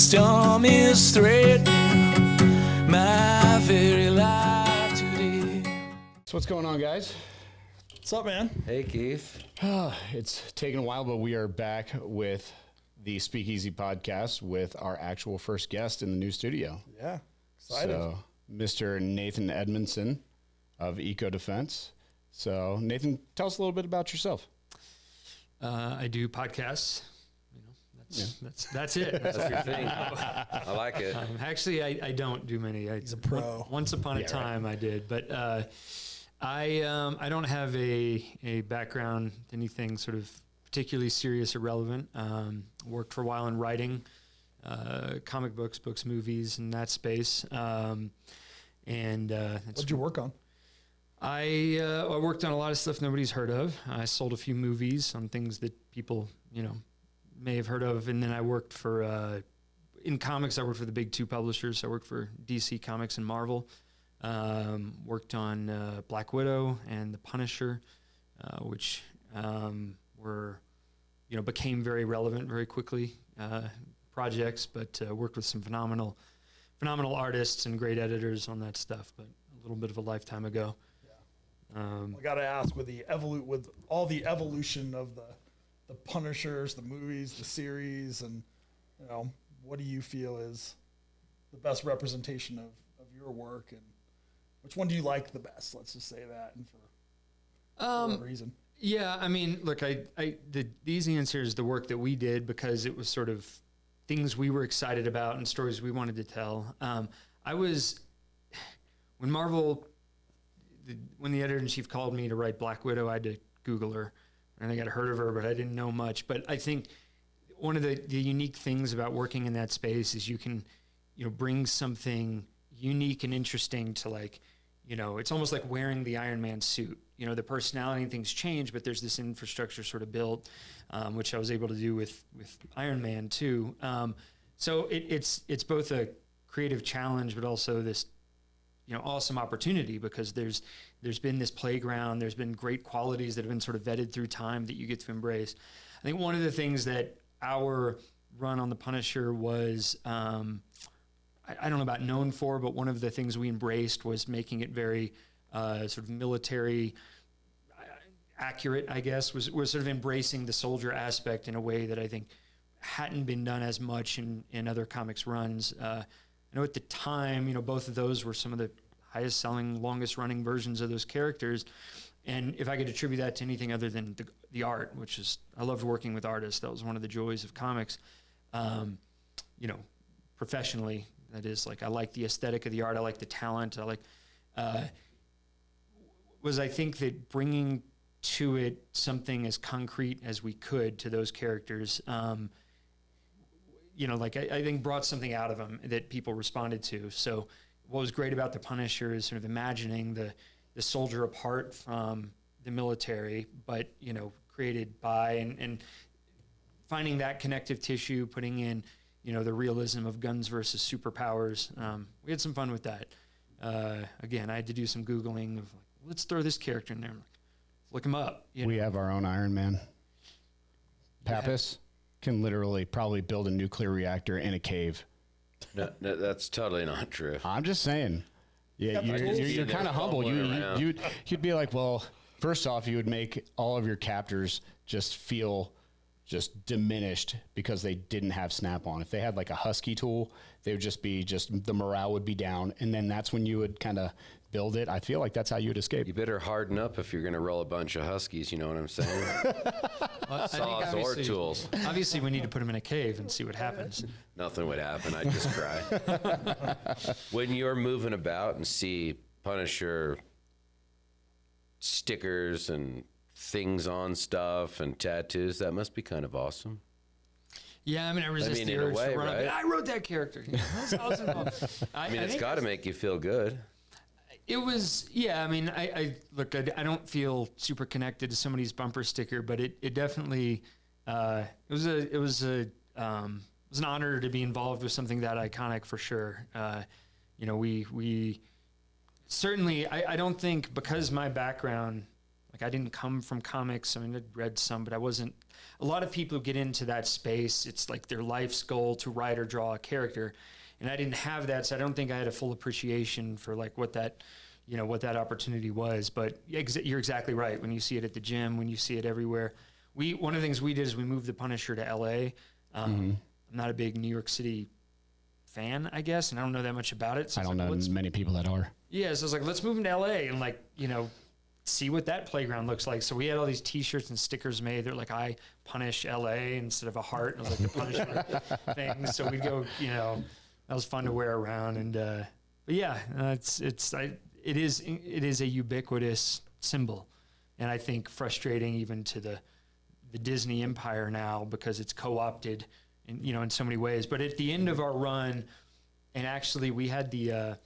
storm is threatening my very life today. So what's going on, guys? What's up, man? Hey, Keith. It's taken a while, but we are back with the Speakeasy Podcast with our actual first guest in the new studio. Yeah, excited. So, Mr. Nathan Edmondson of Eco Defense. So, Nathan, tell us a little bit about yourself. I do podcasts. That's it. That's your thing. I like it. Actually, I don't do many. He's a pro. Once upon a time, right. I did, but I don't have a background, anything sort of particularly serious or relevant. Worked for a while in writing, comic books, movies, in that space. What'd you work on? I worked on a lot of stuff nobody's heard of. I sold a few movies on things that people, may have heard of. And then I worked for, in comics, I worked for the big two publishers. I worked for DC Comics and Marvel. Worked on Black Widow and The Punisher, which were, became very relevant very quickly projects, but worked with some phenomenal artists and great editors on that stuff, but a little bit of a lifetime ago. I got to ask, with all the evolution of the Punishers, the movies, the series, and what do you feel is the best representation of your work, and which one do you like the best? Let's just say that, and for what reason? Yeah, I mean, look, the easy answer is the work that we did, because it was sort of things we were excited about and stories we wanted to tell. When the editor-in-chief called me to write Black Widow, I had to Google her, and I got heard of her, but I didn't know much. But I think one of the unique things about working in that space is you can, bring something unique and interesting to, it's almost like wearing the Iron Man suit. The personality and things change, but there's this infrastructure sort of built, which I was able to do with Iron Man too. So it's both a creative challenge, but also this, awesome opportunity, because there's been this playground, there's been great qualities that have been sort of vetted through time that you get to embrace. I think one of the things that our run on The Punisher was, I don't know about known for, but one of the things we embraced was making it very sort of military accurate, I guess, was sort of embracing the soldier aspect in a way that I think hadn't been done as much in other comics runs. I know at the time, both of those were some of the highest selling, longest running versions of those characters. And if I could attribute that to anything other than the art, which is, I loved working with artists. That was one of the joys of comics. Professionally, that is, I like the aesthetic of the art. I like the talent. I think that bringing to it something as concrete as we could to those characters, I think brought something out of them that people responded to. So what was great about The Punisher is sort of imagining the soldier apart from the military, but, created by and finding that connective tissue, putting in, the realism of guns versus superpowers. We had some fun with that. Again, I had to do some Googling of, let's throw this character in there. Look him up. We have our own Iron Man. Pappas can literally probably build a nuclear reactor in a cave. No, that's totally not true. I'm just saying. Yeah, you're kind of humble. You'd be like, well, first off, you would make all of your captors just feel just diminished because they didn't have Snap-on. If they had a husky tool, they would the morale would be down, and then that's when you would kind of build it. I feel like that's how you would escape. You better harden up if you're going to roll a bunch of huskies, you know what I'm saying? Saws or tools. Obviously, we need to put them in a cave and see what happens. Nothing would happen. I'd just cry. When you're moving about and see Punisher stickers and things on stuff and tattoos, that must be kind of awesome. Yeah, I resist the urge to run up. I wrote that character. That's awesome. It's got to make you feel good. It was, yeah. I don't feel super connected to somebody's bumper sticker, but it definitely it was an honor to be involved with something that iconic for sure. We certainly, I don't think, because my background, Like I didn't come from comics. I mean, I'd read some, but I wasn't. A lot of people who get into that space, it's like their life's goal to write or draw a character, and I didn't have that, so I don't think I had a full appreciation for like what that, you know, what that opportunity was. But you're exactly right. When you see it at the gym, when you see it everywhere, one of the things we did is we moved the Punisher to LA. I'm not a big New York City fan, I guess, and I don't know that much about it. So I don't know many people that are. Yeah, so I was like, let's move him to LA and like, you know, see what that playground looks like. So we had all these T-shirts and stickers made. They're like, I punish LA instead of a heart. And it was like the Punisher thing. So we'd go, you know, that was fun to wear around. And but yeah, it is a ubiquitous symbol, and I think frustrating even to the Disney empire now because it's co-opted, in so many ways. But at the end of our run, and actually we had the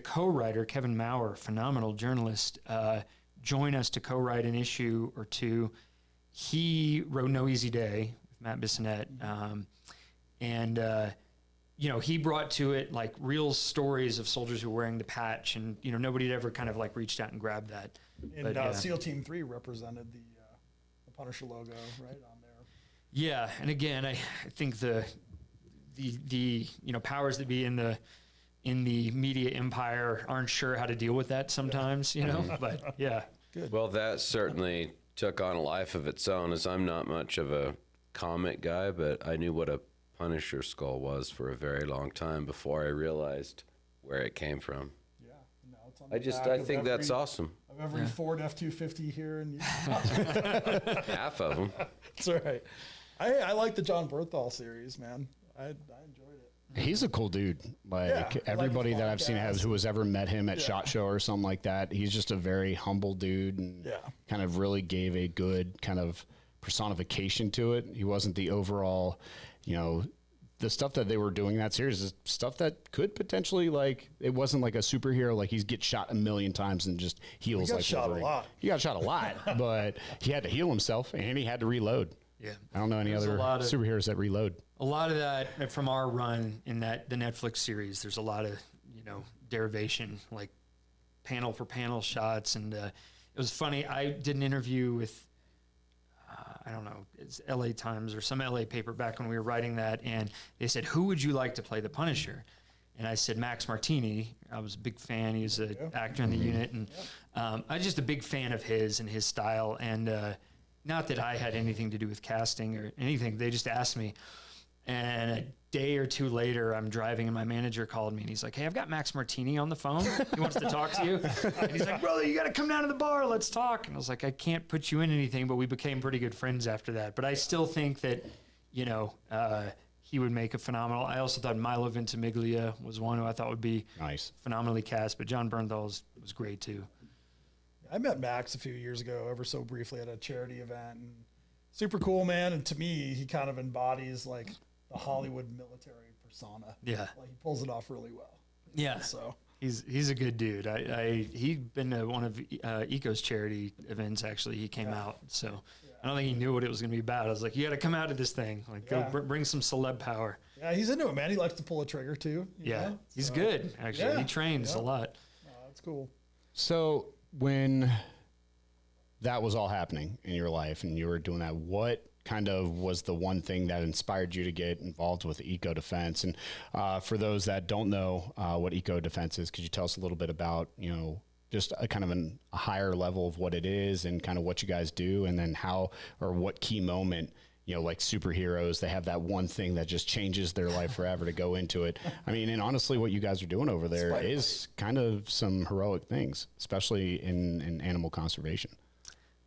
co-writer Kevin Maurer, phenomenal journalist, join us to co-write an issue or two. He wrote No Easy Day with Matt Bissonette, and he brought to it like real stories of soldiers who were wearing the patch, and nobody had ever kind of like reached out and grabbed that. And SEAL Team 3 represented the Punisher logo right on there. Yeah, and again, I think the powers that be in the media empire aren't sure how to deal with that sometimes, but yeah. Good. Well, that certainly took on a life of its own, as I'm not much of a comic guy, but I knew what a Punisher skull was for a very long time before I realized where it came from. Yeah, no, it's on the I think that's awesome. Of every Ford F-250 here in Half of them. That's right. I like the John Berthal series, man. I enjoyed it. He's a cool dude. Like everybody that I've seen who has ever met him at SHOT Show or something like that, he's just a very humble dude and kind of really gave a good kind of personification to it. He wasn't the overall, the stuff that they were doing in that series is stuff that could potentially, like, it wasn't like a superhero, like he's get shot a million times and just heals. He got like shot Wolverine. a lot. He got shot a lot, but he had to heal himself and he had to reload. Yeah. I don't know any other superheroes that reload. A lot of that from our run in the Netflix series, there's a lot of, derivation, like panel for panel shots. And it was funny. I did an interview with, I don't know, it's LA Times or some LA paper back when we were writing that. And they said, who would you like to play the Punisher? And I said, Max Martini. I was a big fan. He was an actor in the unit. And I was just a big fan of his and his style. And not that I had anything to do with casting or anything. They just asked me. And a day or two later, I'm driving and my manager called me and he's like, hey, I've got Max Martini on the phone. He wants to talk to you. And he's like, brother, you got to come down to the bar. Let's talk. And I was like, I can't put you in anything, but we became pretty good friends after that. But I still think that, he would make a phenomenal. I also thought Milo Ventimiglia was one who I thought would be nice, phenomenally cast, but John Bernthal was great too. I met Max a few years ago, ever so briefly at a charity event, and super cool, man. And to me, he kind of embodies like the Hollywood military persona. Yeah. Like he pulls it off really well. Yeah. So he's a good dude. He'd been to one of Eco's charity events, actually. He came out. So I don't think he knew what it was going to be about. I was like, you got to come out to this thing. Like, go bring some celeb power. Yeah, he's into it, man. He likes to pull a trigger too. You know? He's good, actually. Yeah. He trains a lot. That's cool. So when that was all happening in your life and you were doing that, what kind of was the one thing that inspired you to get involved with Eco Defense? And for those that don't know what Eco Defense is, could you tell us a little bit about, just a kind of a higher level of what it is and kind of what you guys do, and then how or what key moment, like superheroes, they have that one thing that just changes their life forever to go into it. I mean, and honestly, what you guys are doing over there is kind of some heroic things, especially in animal conservation.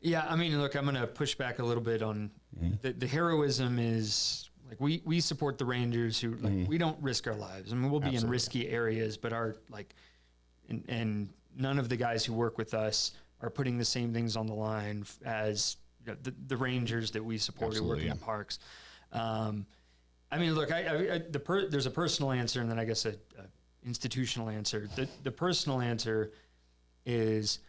Yeah, I mean, look, I'm going to push back a little bit on the heroism is like we support the Rangers who like we don't risk our lives. I mean, we'll be in risky areas, but our like and none of the guys who work with us are putting the same things on the line as the Rangers that we support who work in the parks. I mean, look, there's a personal answer and then I guess a institutional answer. The personal answer is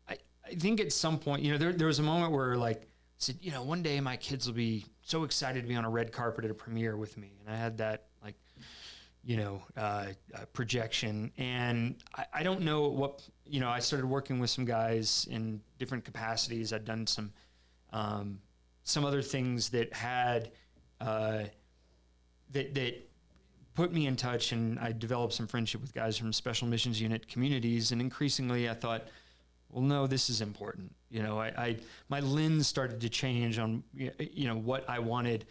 I think at some point, there was a moment where like I said, one day my kids will be so excited to be on a red carpet at a premiere with me. And I had that like, projection. And I don't know what, I started working with some guys in different capacities. I'd done some other things that had, that put me in touch, and I developed some friendship with guys from special missions unit communities. And increasingly I thought, well, no, this is important. My lens started to change on, what I wanted,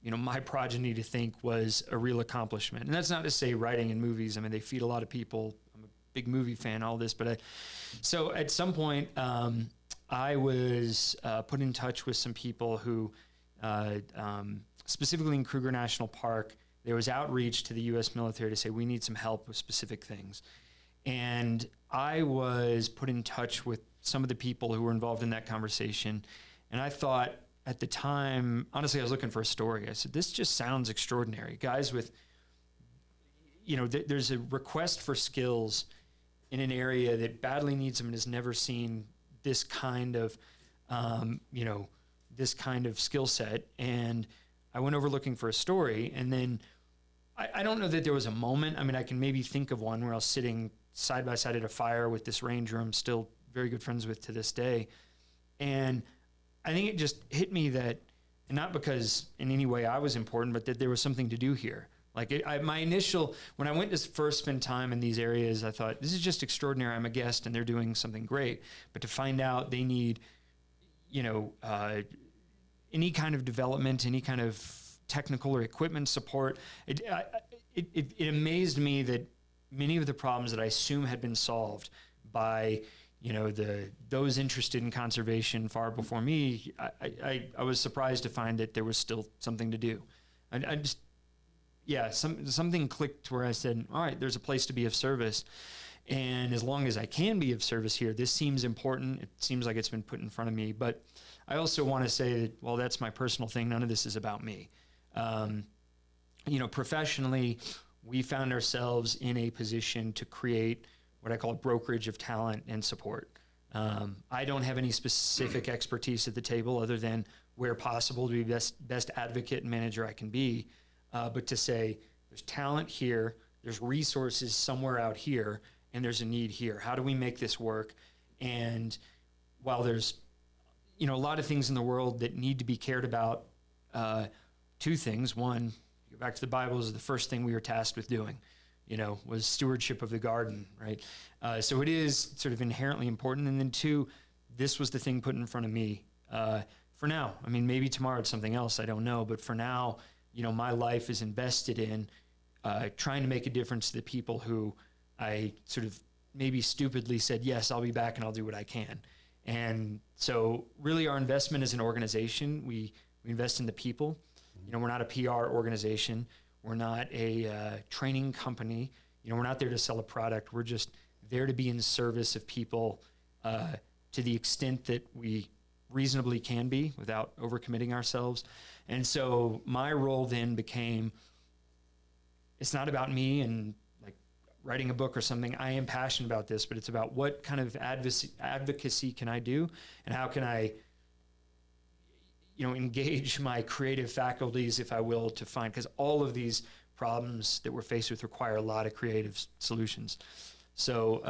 my progeny to think was a real accomplishment. And that's not to say writing and movies, I mean, they feed a lot of people. I'm a big movie fan, all this, but so at some point, I was put in touch with some people who, specifically in Kruger National Park, there was outreach to the U.S. military to say, we need some help with specific things. And I was put in touch with some of the people who were involved in that conversation. And I thought at the time, honestly, I was looking for a story. I said, this just sounds extraordinary. Guys with, there's a request for skills in an area that badly needs them and has never seen this kind of, this kind of skill set. And I went over looking for a story, and then I don't know that there was a moment. I mean, I can maybe think of one where I was sitting side by side at a fire with this ranger I'm still very good friends with to this day. And I think it just hit me that, and not because in any way I was important, but that there was something to do here. Like my initial, when I went to first spend time in these areas, I thought, this is just extraordinary. I'm a guest and they're doing something great. But to find out they need, any kind of development, any kind of technical or equipment support, it amazed me that many of the problems that I assume had been solved by, those interested in conservation far before me, I was surprised to find that there was still something to do. Something clicked where I said, all right, there's a place to be of service. And as long as I can be of service here, this seems important. It seems like it's been put in front of me. But I also want to say that, well, that's my personal thing. None of this is about me. Professionally, we found ourselves in a position to create what I call a brokerage of talent and support. I don't have any specific expertise at the table other than where possible to be best advocate and manager I can be. But to say there's talent here, there's resources somewhere out here, and there's a need here. How do we make this work? And while there's, a lot of things in the world that need to be cared about, two things. One, go back to the Bible, is the first thing we were tasked with doing, was stewardship of the garden, right? So it is sort of inherently important. And then two, this was the thing put in front of me for now. I mean, maybe tomorrow it's something else, I don't know. But for now, my life is invested in trying to make a difference to the people who I sort of maybe stupidly said, yes, I'll be back and I'll do what I can. And so really our investment as an organization, we invest in the people. We're not a PR organization. We're not a training company. We're not there to sell a product. We're just there to be in service of people to the extent that we reasonably can be without overcommitting ourselves. And so my role then became, it's not about me and like writing a book or something. I am passionate about this, but it's about what kind of advocacy can I do, and how can I engage my creative faculties, if I will, to find, because all of these problems that we're faced with require a lot of creative solutions. So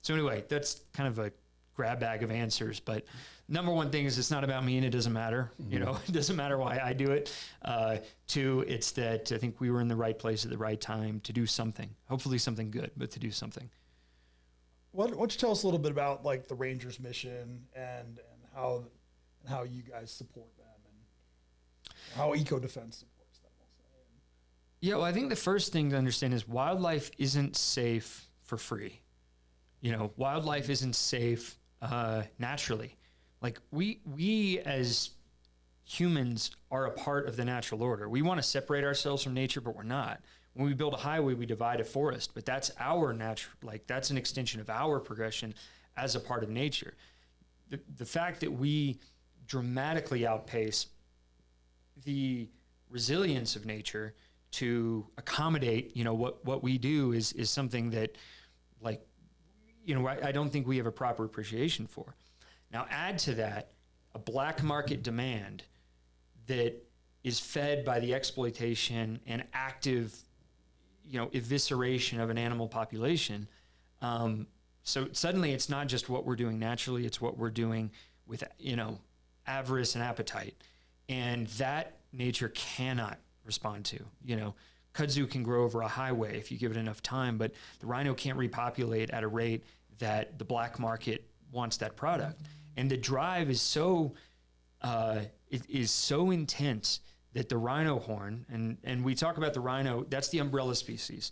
anyway, that's kind of a grab bag of answers, but number one thing is it's not about me and it doesn't matter. It doesn't matter why I do it. Two, it's that I think we were in the right place at the right time to do something, hopefully something good, but to do something. Why don't you tell us a little bit about like the Rangers mission and how you guys support them and how eco-defense supports them also. Yeah, well, I think the first thing to understand is wildlife isn't safe for free. Wildlife isn't safe naturally. Like we as humans are a part of the natural order. We want to separate ourselves from nature, but we're not. When we build a highway, we divide a forest, but that's our that's an extension of our progression as a part of nature. The fact that we dramatically outpace the resilience of nature to accommodate, what we do is something that, I don't think we have a proper appreciation for. Now add to that a black market demand that is fed by the exploitation and active, evisceration of an animal population. So suddenly it's not just what we're doing naturally, it's what we're doing with, avarice and appetite. And that nature cannot respond to. Kudzu can grow over a highway if you give it enough time, but the rhino can't repopulate at a rate that the black market wants that product. And the drive is so intense that the rhino horn, and we talk about the rhino, that's the umbrella species.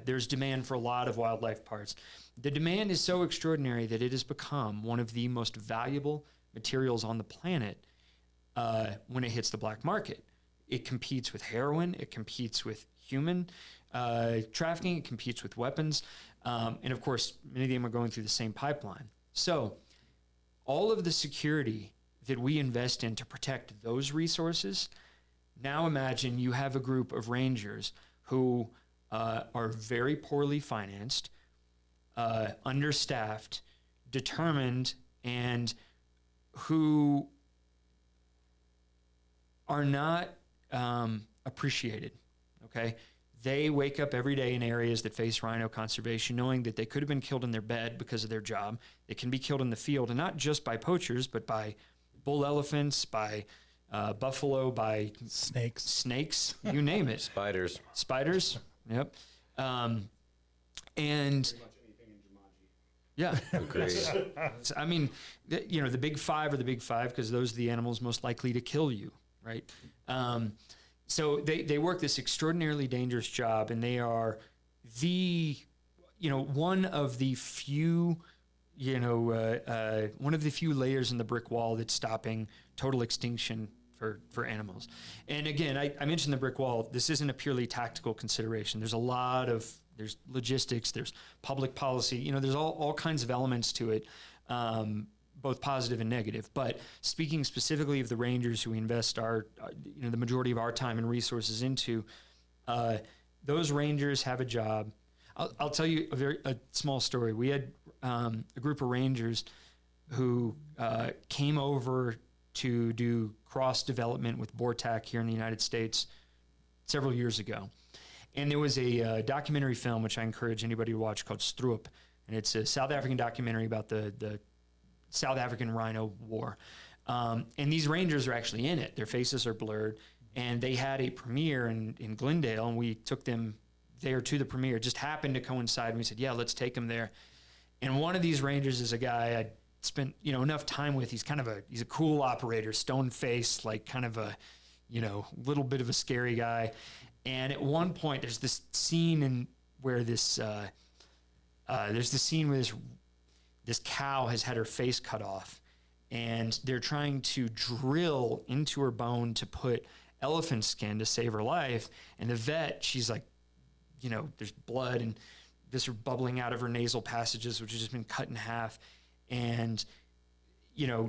There's demand for a lot of wildlife parts. The demand is so extraordinary that it has become one of the most valuable materials on the planet when it hits the black market. It competes with heroin, it competes with human trafficking, it competes with weapons, and of course, many of them are going through the same pipeline. So all of the security that we invest in to protect those resources, now imagine you have a group of rangers who are very poorly financed, understaffed, determined, and who are not appreciated, okay? They wake up every day in areas that face rhino conservation, knowing that they could have been killed in their bed because of their job. They can be killed in the field, and not just by poachers, but by bull elephants, by buffalo, by snakes, you name it. Spiders, yep. And yeah, agreed. I mean, the big five are the big five because those are the animals most likely to kill you, right? So they work this extraordinarily dangerous job, and they are one of the few, one of the few layers in the brick wall that's stopping total extinction for animals. And again, I mentioned the brick wall. This isn't a purely tactical consideration. There's there's logistics, there's public policy, there's all kinds of elements to it, both positive and negative. But speaking specifically of the rangers who we invest the majority of our time and resources into, those rangers have a job. I'll tell you a small story. We had a group of rangers who came over to do cross development with BORTAC here in the United States several years ago. And there was a documentary film, which I encourage anybody to watch, called Stroop. And it's a South African documentary about the South African rhino war. And these rangers are actually in it. Their faces are blurred. And they had a premiere in Glendale, and we took them there to the premiere. It just happened to coincide. And we said, yeah, let's take them there. And one of these rangers is a guy I spent enough time with. He's he's a cool operator, stone face, like kind of a little bit of a scary guy. And at one point, there's this scene where this cow has had her face cut off, and they're trying to drill into her bone to put elephant skin to save her life. And the vet, she's like, there's blood and this are bubbling out of her nasal passages, which has just been cut in half. And,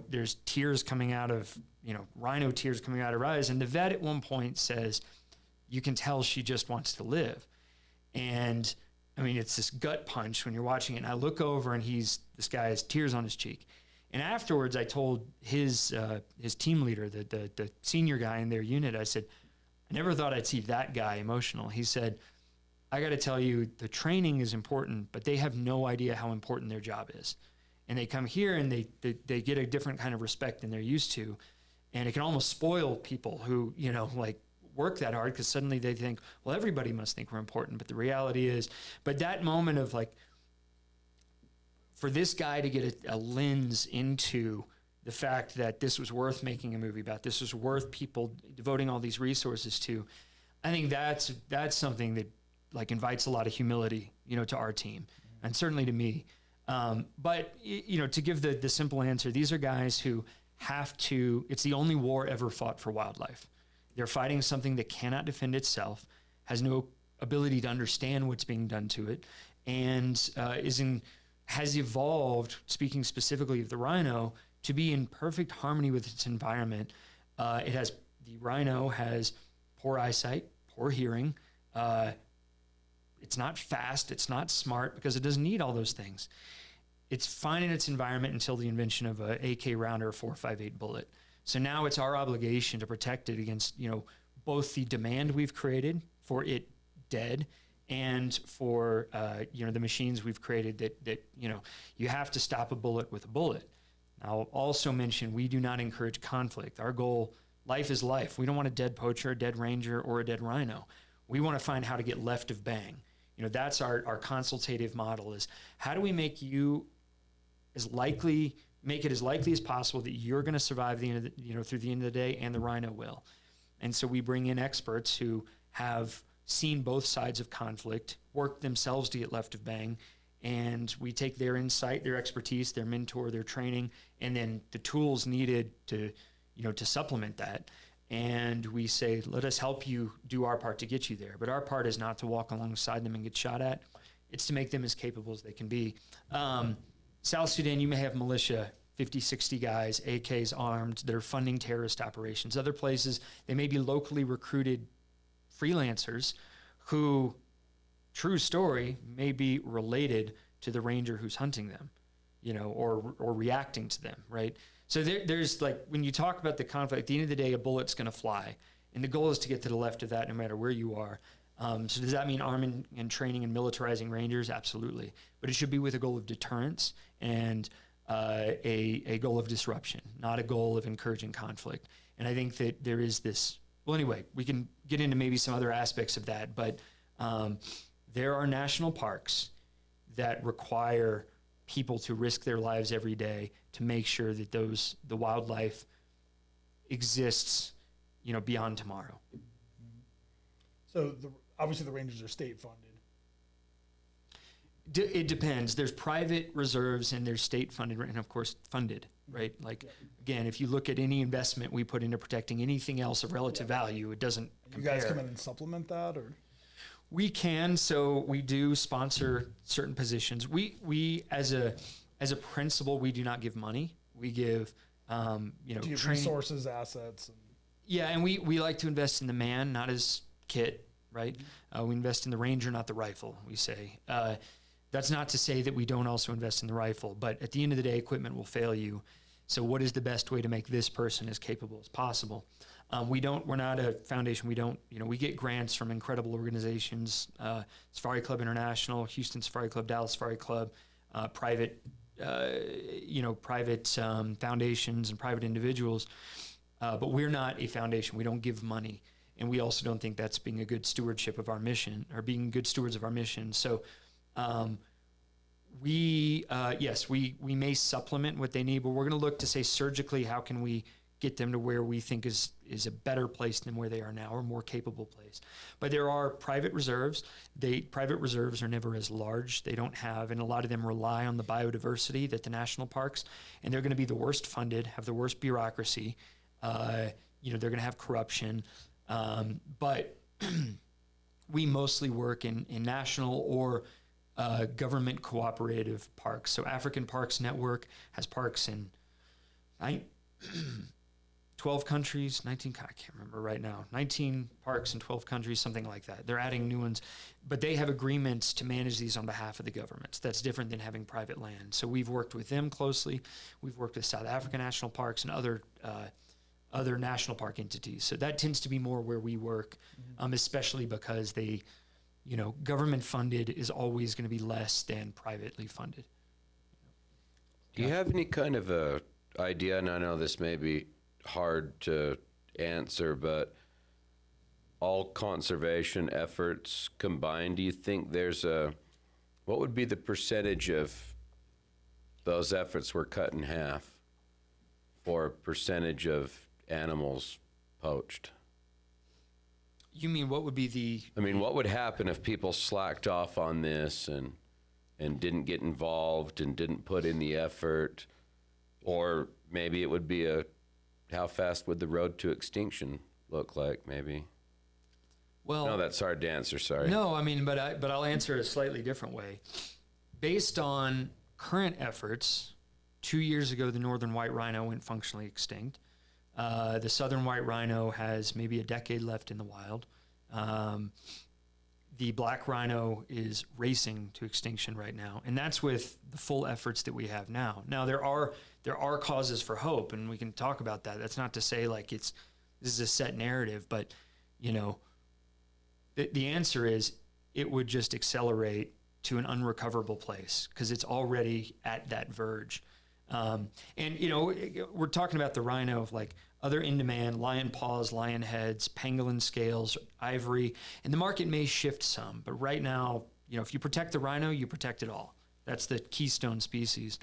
there's tears coming out of, rhino tears coming out of her eyes. And the vet at one point says, you can tell she just wants to live. And I mean, it's this gut punch when you're watching it. And I look over and this guy has tears on his cheek. And afterwards I told his team leader, the senior guy in their unit, I said, I never thought I'd see that guy emotional. He said, I got to tell you, the training is important, but they have no idea how important their job is. And they come here and they get a different kind of respect than they're used to. And it can almost spoil people who, work that hard, because suddenly they think, well, everybody must think we're important. But the reality is, but that moment of for this guy to get a lens into the fact that this was worth making a movie about, this was worth people devoting all these resources to, I think that's something that invites a lot of humility, to our team, and certainly to me. But to give the simple answer, these are guys who it's the only war ever fought for wildlife. They're fighting something that cannot defend itself, has no ability to understand what's being done to it, and has evolved, speaking specifically of the rhino, to be in perfect harmony with its environment. The rhino has poor eyesight, poor hearing. It's not fast, it's not smart, because it doesn't need all those things. It's fine in its environment until the invention of a AK round or a .458 bullet. So now it's our obligation to protect it against, both the demand we've created for it dead and for the machines we've created that you have to stop a bullet with a bullet. I'll also mention we do not encourage conflict. Our goal, life is life. We don't want a dead poacher, a dead ranger, or a dead rhino. We want to find how to get left of bang. That's our consultative model, is how do we make it as likely as possible that you're going to survive through the end of the day, and the rhino will. And so we bring in experts who have seen both sides of conflict, work themselves to get left of bang, and we take their insight, their expertise, their mentor, their training, and then the tools needed to supplement that. And we say, let us help you do our part to get you there. But our part is not to walk alongside them and get shot at. It's to make them as capable as they can be. South Sudan, you may have militia, 50, 60 guys, AKs armed. They're funding terrorist operations. Other places, they may be locally recruited freelancers who, true story, may be related to the ranger who's hunting them, or reacting to them, right? So there's like, when you talk about the conflict, at the end of the day, a bullet's going to fly. And the goal is to get to the left of that no matter where you are. So does that mean arming and training and militarizing rangers? Absolutely. But it should be with a goal of deterrence and a goal of disruption, not a goal of encouraging conflict. And I think that there is this, well, anyway, we can get into maybe some other aspects of that, but there are national parks that require people to risk their lives every day to make sure that the wildlife exists, beyond tomorrow. So obviously the rangers are state funded. It depends. There's private reserves and there's state funded, and of course funded, right? Like, again, if you look at any investment we put into protecting anything else of relative value, it doesn't compare. You guys come in and supplement that, or? We can. So we do sponsor certain positions. We as a principle, we do not give money. We give, Do you give resources, assets. And we like to invest in the man, not his kit, right? We invest in the ranger, not the rifle, we say. That's not to say that we don't also invest in the rifle, but at the end of the day, equipment will fail you. So what is the best way to make this person as capable as possible? We're not a foundation. We get grants from incredible organizations, Safari Club International, Houston Safari Club, Dallas Safari Club, private foundations and private individuals. But we're not a foundation. We don't give money. And we also don't think that's being a good stewardship of our mission, or being good stewards of our mission. So we may supplement what they need, but we're going to look to say surgically, how can we get them to where we think is a better place than where they are now, or a more capable place. But there are private reserves. Private reserves are never as large. They don't have, and a lot of them rely on the biodiversity that the national parks, and they're going to be the worst funded, have the worst bureaucracy. They're going to have corruption. But we mostly work in national or government cooperative parks. So African Parks Network has parks in 12 countries, 19, I can't remember right now, 19 parks in 12 countries, something like that. They're adding new ones, but they have agreements to manage these on behalf of the governments. That's different than having private land. So we've worked with them closely. We've worked with South African national parks and other national park entities. So that tends to be more where we work, especially because they, government funded is always going to be less than privately funded. Do you have any kind of a idea, and I know this may be hard to answer, but all conservation efforts combined, do you think what would be the percentage of those efforts were cut in half for a percentage of animals poached? You mean what would be what would happen if people slacked off on this and didn't get involved and didn't put in the effort? Or maybe it would be how fast would the road to extinction look like, maybe? Well, no, that's hard to answer, sorry. No, but I'll answer it a slightly different way. Based on current efforts, 2 years ago, the northern white rhino went functionally extinct. The southern white rhino has maybe a decade left in the wild. The black rhino is racing to extinction right now, and that's with the full efforts that we have now. Now, there are causes for hope, and we can talk about that. That's not to say like this is a set narrative, but the answer is it would just accelerate to an unrecoverable place because it's already at that verge. And, you know, we're talking about the rhino, like other in-demand, lion paws, lion heads, pangolin scales, ivory, and the market may shift some. But right now, you know, if you protect the rhino, you protect it all. That's the keystone species.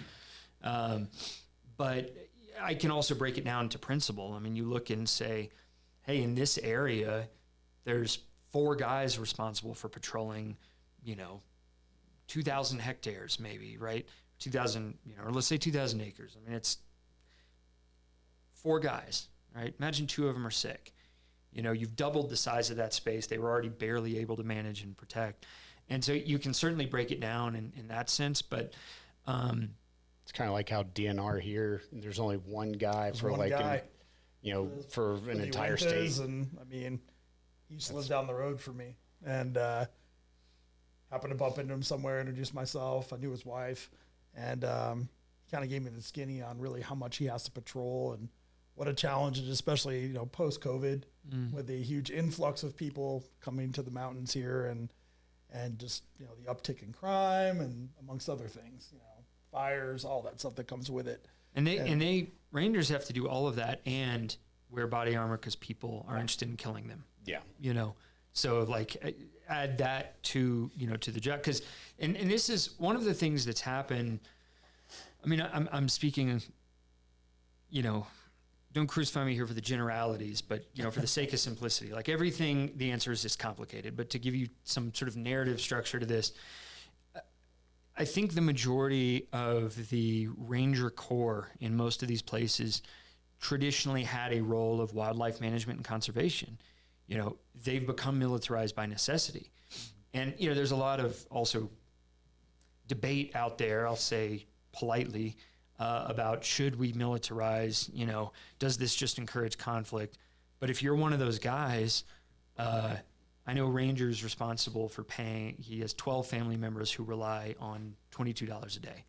But I can also break it down to principle. I mean, you look and say, hey, in this area, there's 4 guys responsible for patrolling, you know, 2,000 hectares maybe, right? 2,000, you know, or let's say 2,000 acres. I mean, it's 4 guys, right? Imagine 2 of them are sick. You know, you've doubled the size of that space. They were already barely able to manage and protect. And so you can certainly break it down in that sense, but it's kind of like how DNR here, there's only one guy for one like, guy. you know, for an the entire Uintas, state. And I mean, he used to live down the road from me, and happened to bump into him somewhere, introduced myself. I knew his wife, and he kind of gave me the skinny on really how much he has to patrol and what a challenge it is, especially, you know, post-COVID with the huge influx of people coming to the mountains here and just, you know, the uptick in crime and amongst other things, you know, fires, all that stuff that comes with it. And they rangers have to do all of that and wear body armor because people are interested in killing them. Yeah. You know, so like add that to, you know, to the job. Cause, and this is one of the things that's happened. I mean, I'm speaking, you know, don't crucify me here for the generalities, but, you know, for the sake of simplicity, like everything, the answer is just complicated, but to give you some sort of narrative structure to this, I think the majority of the Ranger Corps in most of these places traditionally had a role of wildlife management and conservation. You know, they've become militarized by necessity. And, you know, there's a lot of also debate out there, I'll say politely, about should we militarize, you know, does this just encourage conflict? But if you're one of those guys, I know Ranger's responsible for paying, he has 12 family members who rely on $22 a day.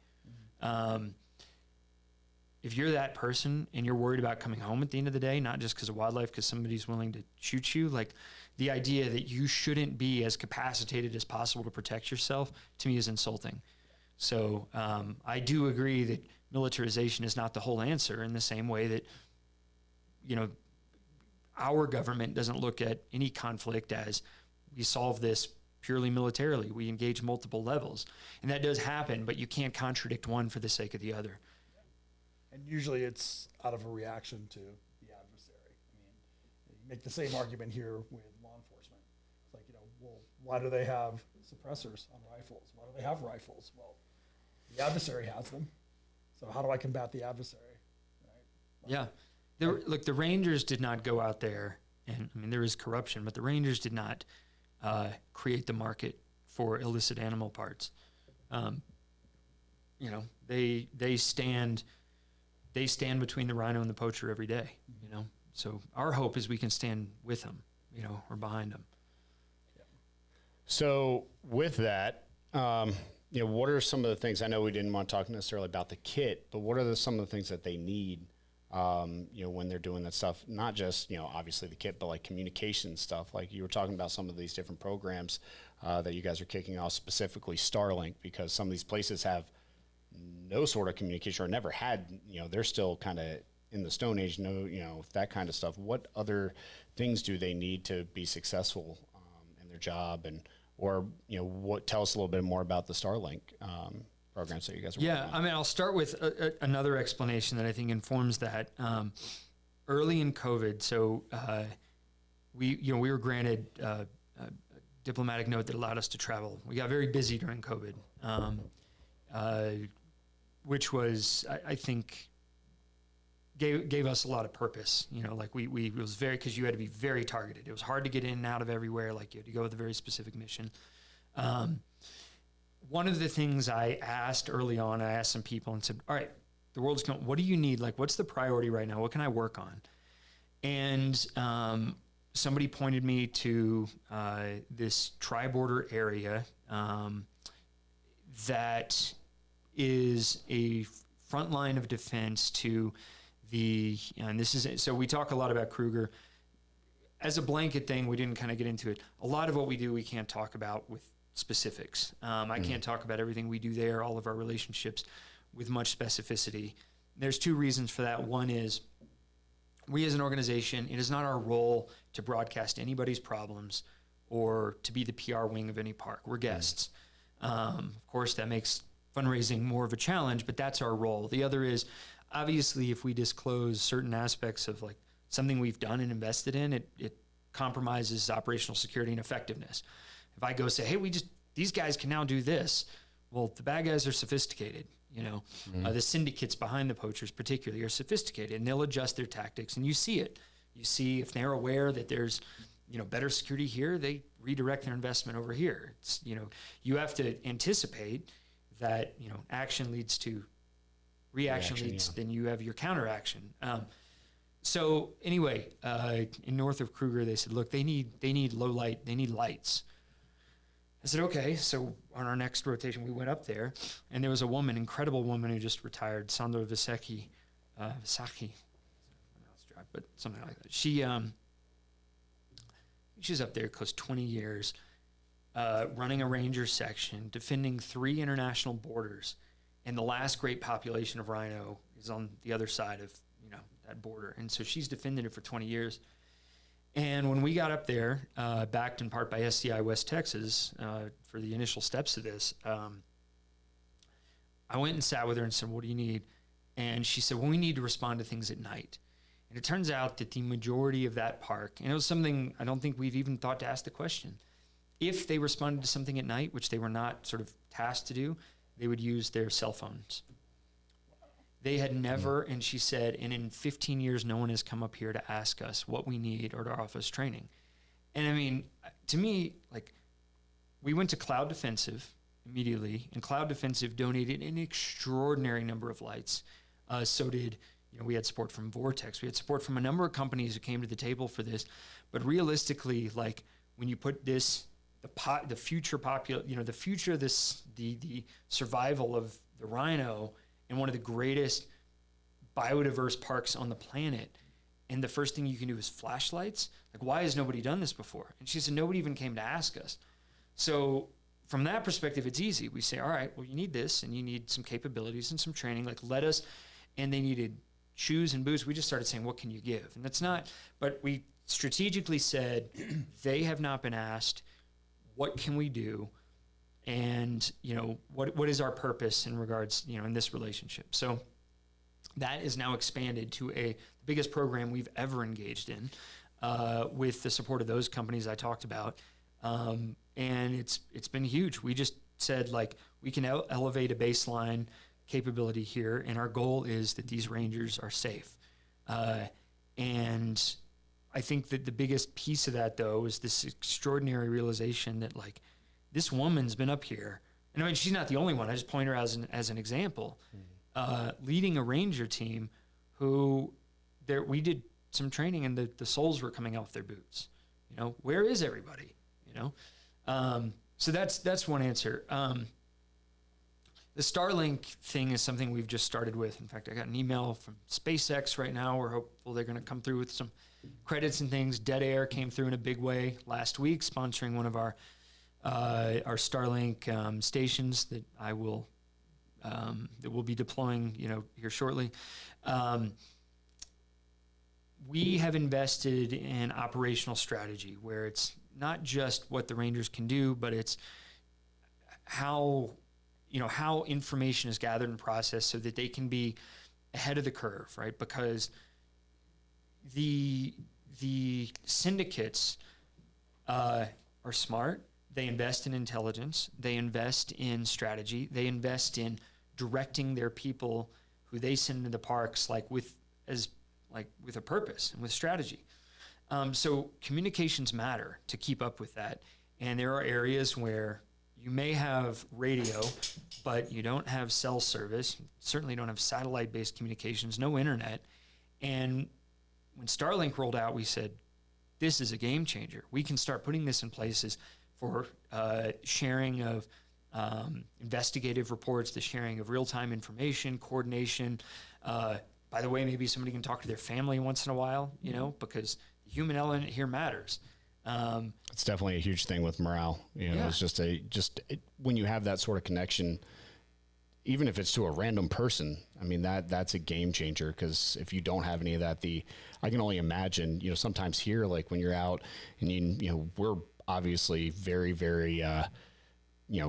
If you're that person and you're worried about coming home at the end of the day, not just because of wildlife, because somebody's willing to shoot you, like the idea that you shouldn't be as capacitated as possible to protect yourself, to me is insulting. So I do agree that militarization is not the whole answer, in the same way that, you know, our government doesn't look at any conflict as we solve this purely militarily. We engage multiple levels. And that does happen, but you can't contradict one for the sake of the other. And usually it's out of a reaction to the adversary. I mean, you make the same argument here with law enforcement. It's like, you know, well, why do they have suppressors on rifles? Why do they have rifles? Well, the adversary has them. So how do I combat the adversary? Right? Yeah. Look, the Rangers did not go out there, and I mean, there is corruption, but the Rangers did not create the market for illicit animal parts. You know, they stand between the rhino and the poacher every day, you know. So our hope is we can stand with them, you know, or behind them. So with that, you know, what are some of the things, I know we didn't want to talk necessarily about the kit, but what are some of the things that they need, you know, when they're doing that stuff? Not just, you know, obviously the kit, but like communication stuff. Like you were talking about some of these different programs that you guys are kicking off, specifically Starlink, because some of these places have no sort of communication or never had, you know, they're still kind of in the Stone Age, no, you know, that kind of stuff. What other things do they need to be successful in their job? And, or, you know, tell us a little bit more about the Starlink programs that you guys are working on. I mean, I'll start with another explanation that I think informs that. Early in COVID, so we were granted a diplomatic note that allowed us to travel. We got very busy during COVID, which was, I think, gave us a lot of purpose. You know, like it was very, because you had to be very targeted. It was hard to get in and out of everywhere. Like you had to go with a very specific mission. One of the things I asked early on, I asked some people and said, all right, the world's going, what do you need? Like, what's the priority right now? What can I work on? And somebody pointed me to this tri-border area that is a front line of defense to and this is, so we talk a lot about Kruger. as a blanket thing, we didn't kind of get into it. A lot of what we do, we can't talk about with specifics. I can't talk about everything we do there, all of our relationships with much specificity. There's two reasons for that. One is we as an organization, it is not our role to broadcast anybody's problems or to be the PR wing of any park. We're guests. Of course, that makes fundraising more of a challenge, but that's our role. The other is, obviously, if we disclose certain aspects of like something we've done and invested in, it compromises operational security and effectiveness. If I go say, hey, these guys can now do this. Well, the bad guys are sophisticated, you know. The syndicates behind the poachers particularly are sophisticated, and they'll adjust their tactics, and you see it. You see if they're aware that there's, you know, better security here, they redirect their investment over here. It's, you know, you have to anticipate that, you know, action leads to reaction leads, then you have your counteraction. So anyway, in north of Kruger, they said, look, they need low light, they need lights. I said, okay. So on our next rotation, we went up there, and there was a woman, incredible woman who just retired, Sandra Visacki, but something like that. She's up there close to 20 years, running a ranger section, defending 3 international borders, and the last great population of rhino is on the other side of, you know, that border. And so she's defended it for 20 years. And when we got up there, backed in part by SCI West Texas, for the initial steps of this, I went and sat with her and said, what do you need? And she said, well, we need to respond to things at night. And it turns out that the majority of that park, and it was something I don't think we've even thought to ask the question, if they responded to something at night, which they were not sort of tasked to do, they would use their cell phones. They had never, and she said, and in 15 years, no one has come up here to ask us what we need or to offer us training. And I mean, to me, like, we went to Cloud Defensive immediately, and Cloud Defensive donated an extraordinary number of lights. So did, you know, we had support from Vortex. We had support from a number of companies who came to the table for this. But realistically, like, when you put this, the future you know, the future of this, the survival of the rhino in one of the greatest biodiverse parks on the planet, and the first thing you can do is flashlights, like, why has nobody done this before? And she said, nobody even came to ask us. So from that perspective, it's easy. We say, all right, well, you need this, and you need some capabilities and some training, like, let us, and they needed shoes and boots. We just started saying, what can you give? And that's not, but we strategically said, they have not been asked, what can we do? And, you know, what is our purpose in regards, you know, in this relationship? So that is now expanded to the biggest program we've ever engaged in, with the support of those companies I talked about. And it's been huge. We just said, like, we can elevate a baseline capability here, and our goal is that these rangers are safe. And I think that the biggest piece of that, though, is this extraordinary realization that, like, this woman's been up here, and I mean, she's not the only one. I just point her as an example, leading a ranger team who we did some training, and the soles were coming off their boots. You know, where is everybody? You know, so that's one answer. The Starlink thing is something we've just started with. In fact, I got an email from SpaceX right now. We're hopeful they're going to come through with some credits and things. Dead Air came through in a big way last week, sponsoring one of our Starlink stations that we'll be deploying, you know, here shortly. We have invested in operational strategy, where it's not just what the Rangers can do, but it's how information is gathered and processed so that they can be ahead of the curve, right? Because the syndicates are smart. They invest in intelligence. They invest in strategy. They invest in directing their people who they send into the parks, with a purpose and with strategy. So communications matter to keep up with that. And there are areas where you may have radio, but you don't have cell service. You certainly don't have satellite-based communications, no internet. And when Starlink rolled out, we said, this is a game changer. We can start putting this in places for sharing of investigative reports, the sharing of real-time information, coordination. By the way, maybe somebody can talk to their family once in a while, you know, because the human element here matters. It's definitely a huge thing with morale. It's just when you have that sort of connection, even if it's to a random person, I mean, that's a game changer. Because if you don't have any of that, I can only imagine, sometimes here, like when you're out and we're obviously very, very,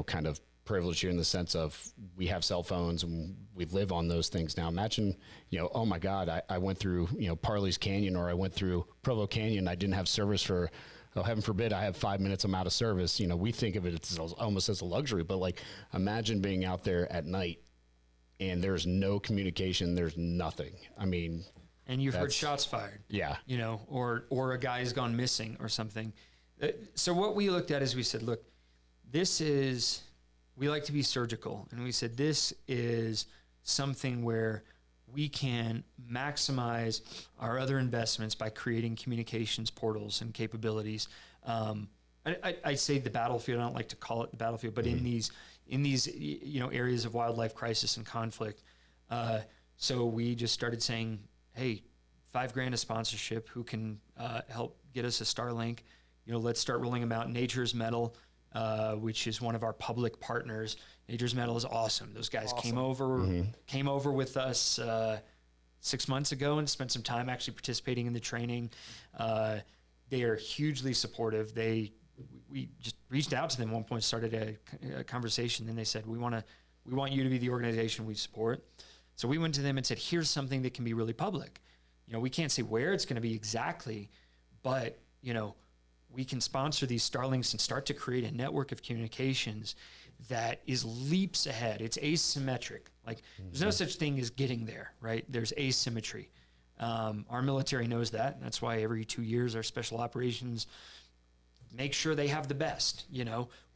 kind of privileged here in the sense of we have cell phones and we live on those things now. Imagine, oh my God, I went through, Parley's Canyon, or I went through Provo Canyon. I didn't have service for, oh, heaven forbid, I have 5 minutes, I'm out of service. We think of it as almost as a luxury, but like imagine being out there at night and there's no communication, there's nothing. I mean, and you've heard shots fired. Yeah. Or a guy's gone missing or something. So what we looked at is we said, look, we like to be surgical. And we said, this is something where we can maximize our other investments by creating communications portals and capabilities. I say the battlefield. I don't like to call it the battlefield, but in these areas of wildlife crisis and conflict. So we just started saying, hey, $5,000 a sponsorship. Who can help get us a Starlink? Let's start rolling them out. Nature's Metal, which is one of our public partners. Nature's Metal is awesome. Those guys came over with us 6 months ago and spent some time actually participating in the training. They are hugely supportive. We just reached out to them at one point, started a conversation, and they said, we want you to be the organization we support. So we went to them and said, here's something that can be really public. We can't say where it's going to be exactly, but we can sponsor these Starlinks and start to create a network of communications that is leaps ahead. It's asymmetric. Like there's no such thing as getting there, right? There's asymmetry. Our military knows that. That's why every 2 years our special operations make sure they have the best,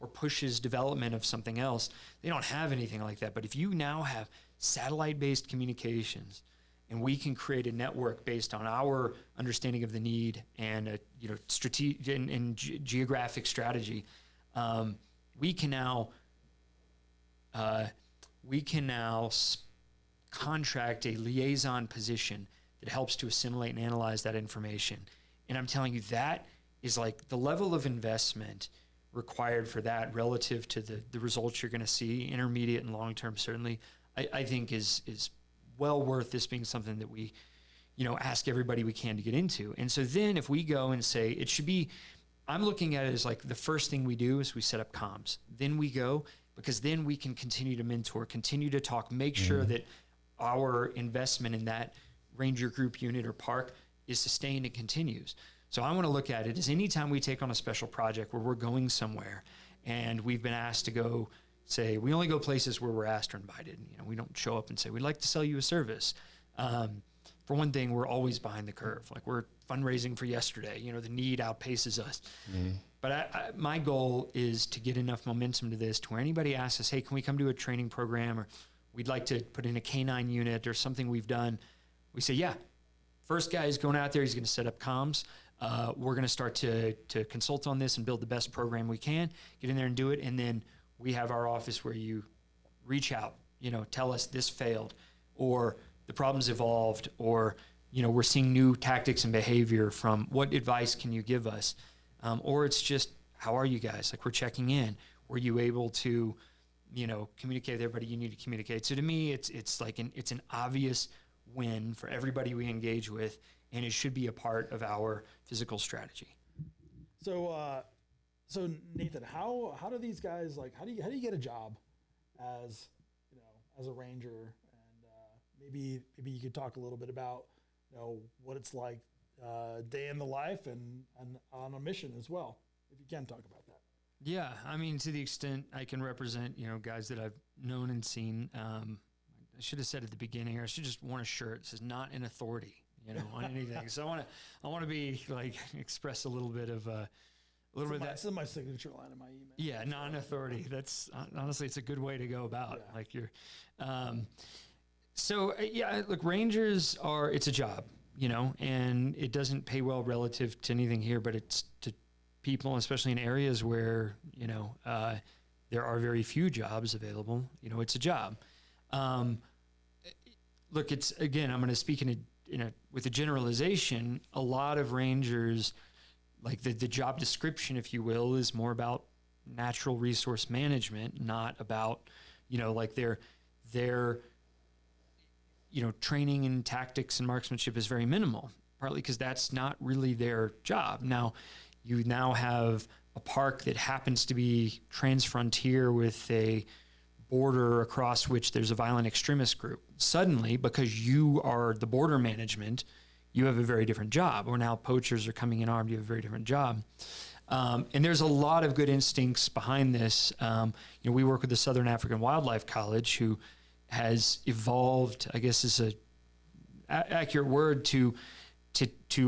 or pushes development of something else. They don't have anything like that. But if you now have satellite-based communications, and we can create a network based on our understanding of the need and strategic and geographic strategy, we can now contract a liaison position that helps to assimilate and analyze that information. And I'm telling you, that is like the level of investment required for that relative to the results you're going to see, intermediate and long term, certainly, I think is well worth this being something that we, ask everybody we can to get into. And so then if we go and say it should be, I'm looking at it as like the first thing we do is we set up comms. Then we go, because then we can continue to mentor, continue to talk, make sure that our investment in that ranger group unit or park is sustained and continues. So I want to look at it as anytime we take on a special project where we're going somewhere and we've been asked to go, say, we only go places where we're asked or invited. We don't show up and say, we'd like to sell you a service. For one thing, we're always behind the curve. Like we're fundraising for yesterday, the need outpaces us. But my goal is to get enough momentum to this to where anybody asks us, hey, can we come to a training program, or we'd like to put in a Canine unit or something we've done. We say, yeah, first guy is going out there. He's going to set up comms. We're going to start to consult on this and build the best program we can, get in there and do it. And then we have our office where you reach out, tell us this failed, or the problem's evolved, or, we're seeing new tactics and behavior from what advice can you give us? Or it's just, how are you guys? Like we're checking in. Were you able to, communicate with everybody you need to communicate? So to me, it's like it's an obvious win for everybody we engage with, and it should be a part of our physical strategy. So Nathan, how do these guys, like, how do you get a job as a ranger? And maybe you could talk a little bit about what it's like day in the life and on a mission as well, if you can talk about that. Yeah, I mean, to the extent I can represent guys that I've known and seen. I should have said at the beginning, or I should just worn a shirt that says "not an authority," on anything. So I want to be like express a little bit of that. This is my signature line in my email. Yeah, non-authority. That's honestly, it's a good way to go about. Yeah. Like you're. Look, Rangers it's a job, and it doesn't pay well relative to anything here, but it's to people, especially in areas where there are very few jobs available. It's a job. Look, I'm going to speak in a with a generalization, a lot of rangers, like the job description, if you will, is more about natural resource management, not about, like their training in tactics and marksmanship is very minimal, partly because that's not really their job. Now, you now have a park that happens to be transfrontier with a border across which there's a violent extremist group. Suddenly, because you are the border management, you have a very different job. Or now poachers are coming in armed, you have a very different job. And there's a lot of good instincts behind this. We work with the Southern African Wildlife College, who has evolved, I guess is a accurate word, to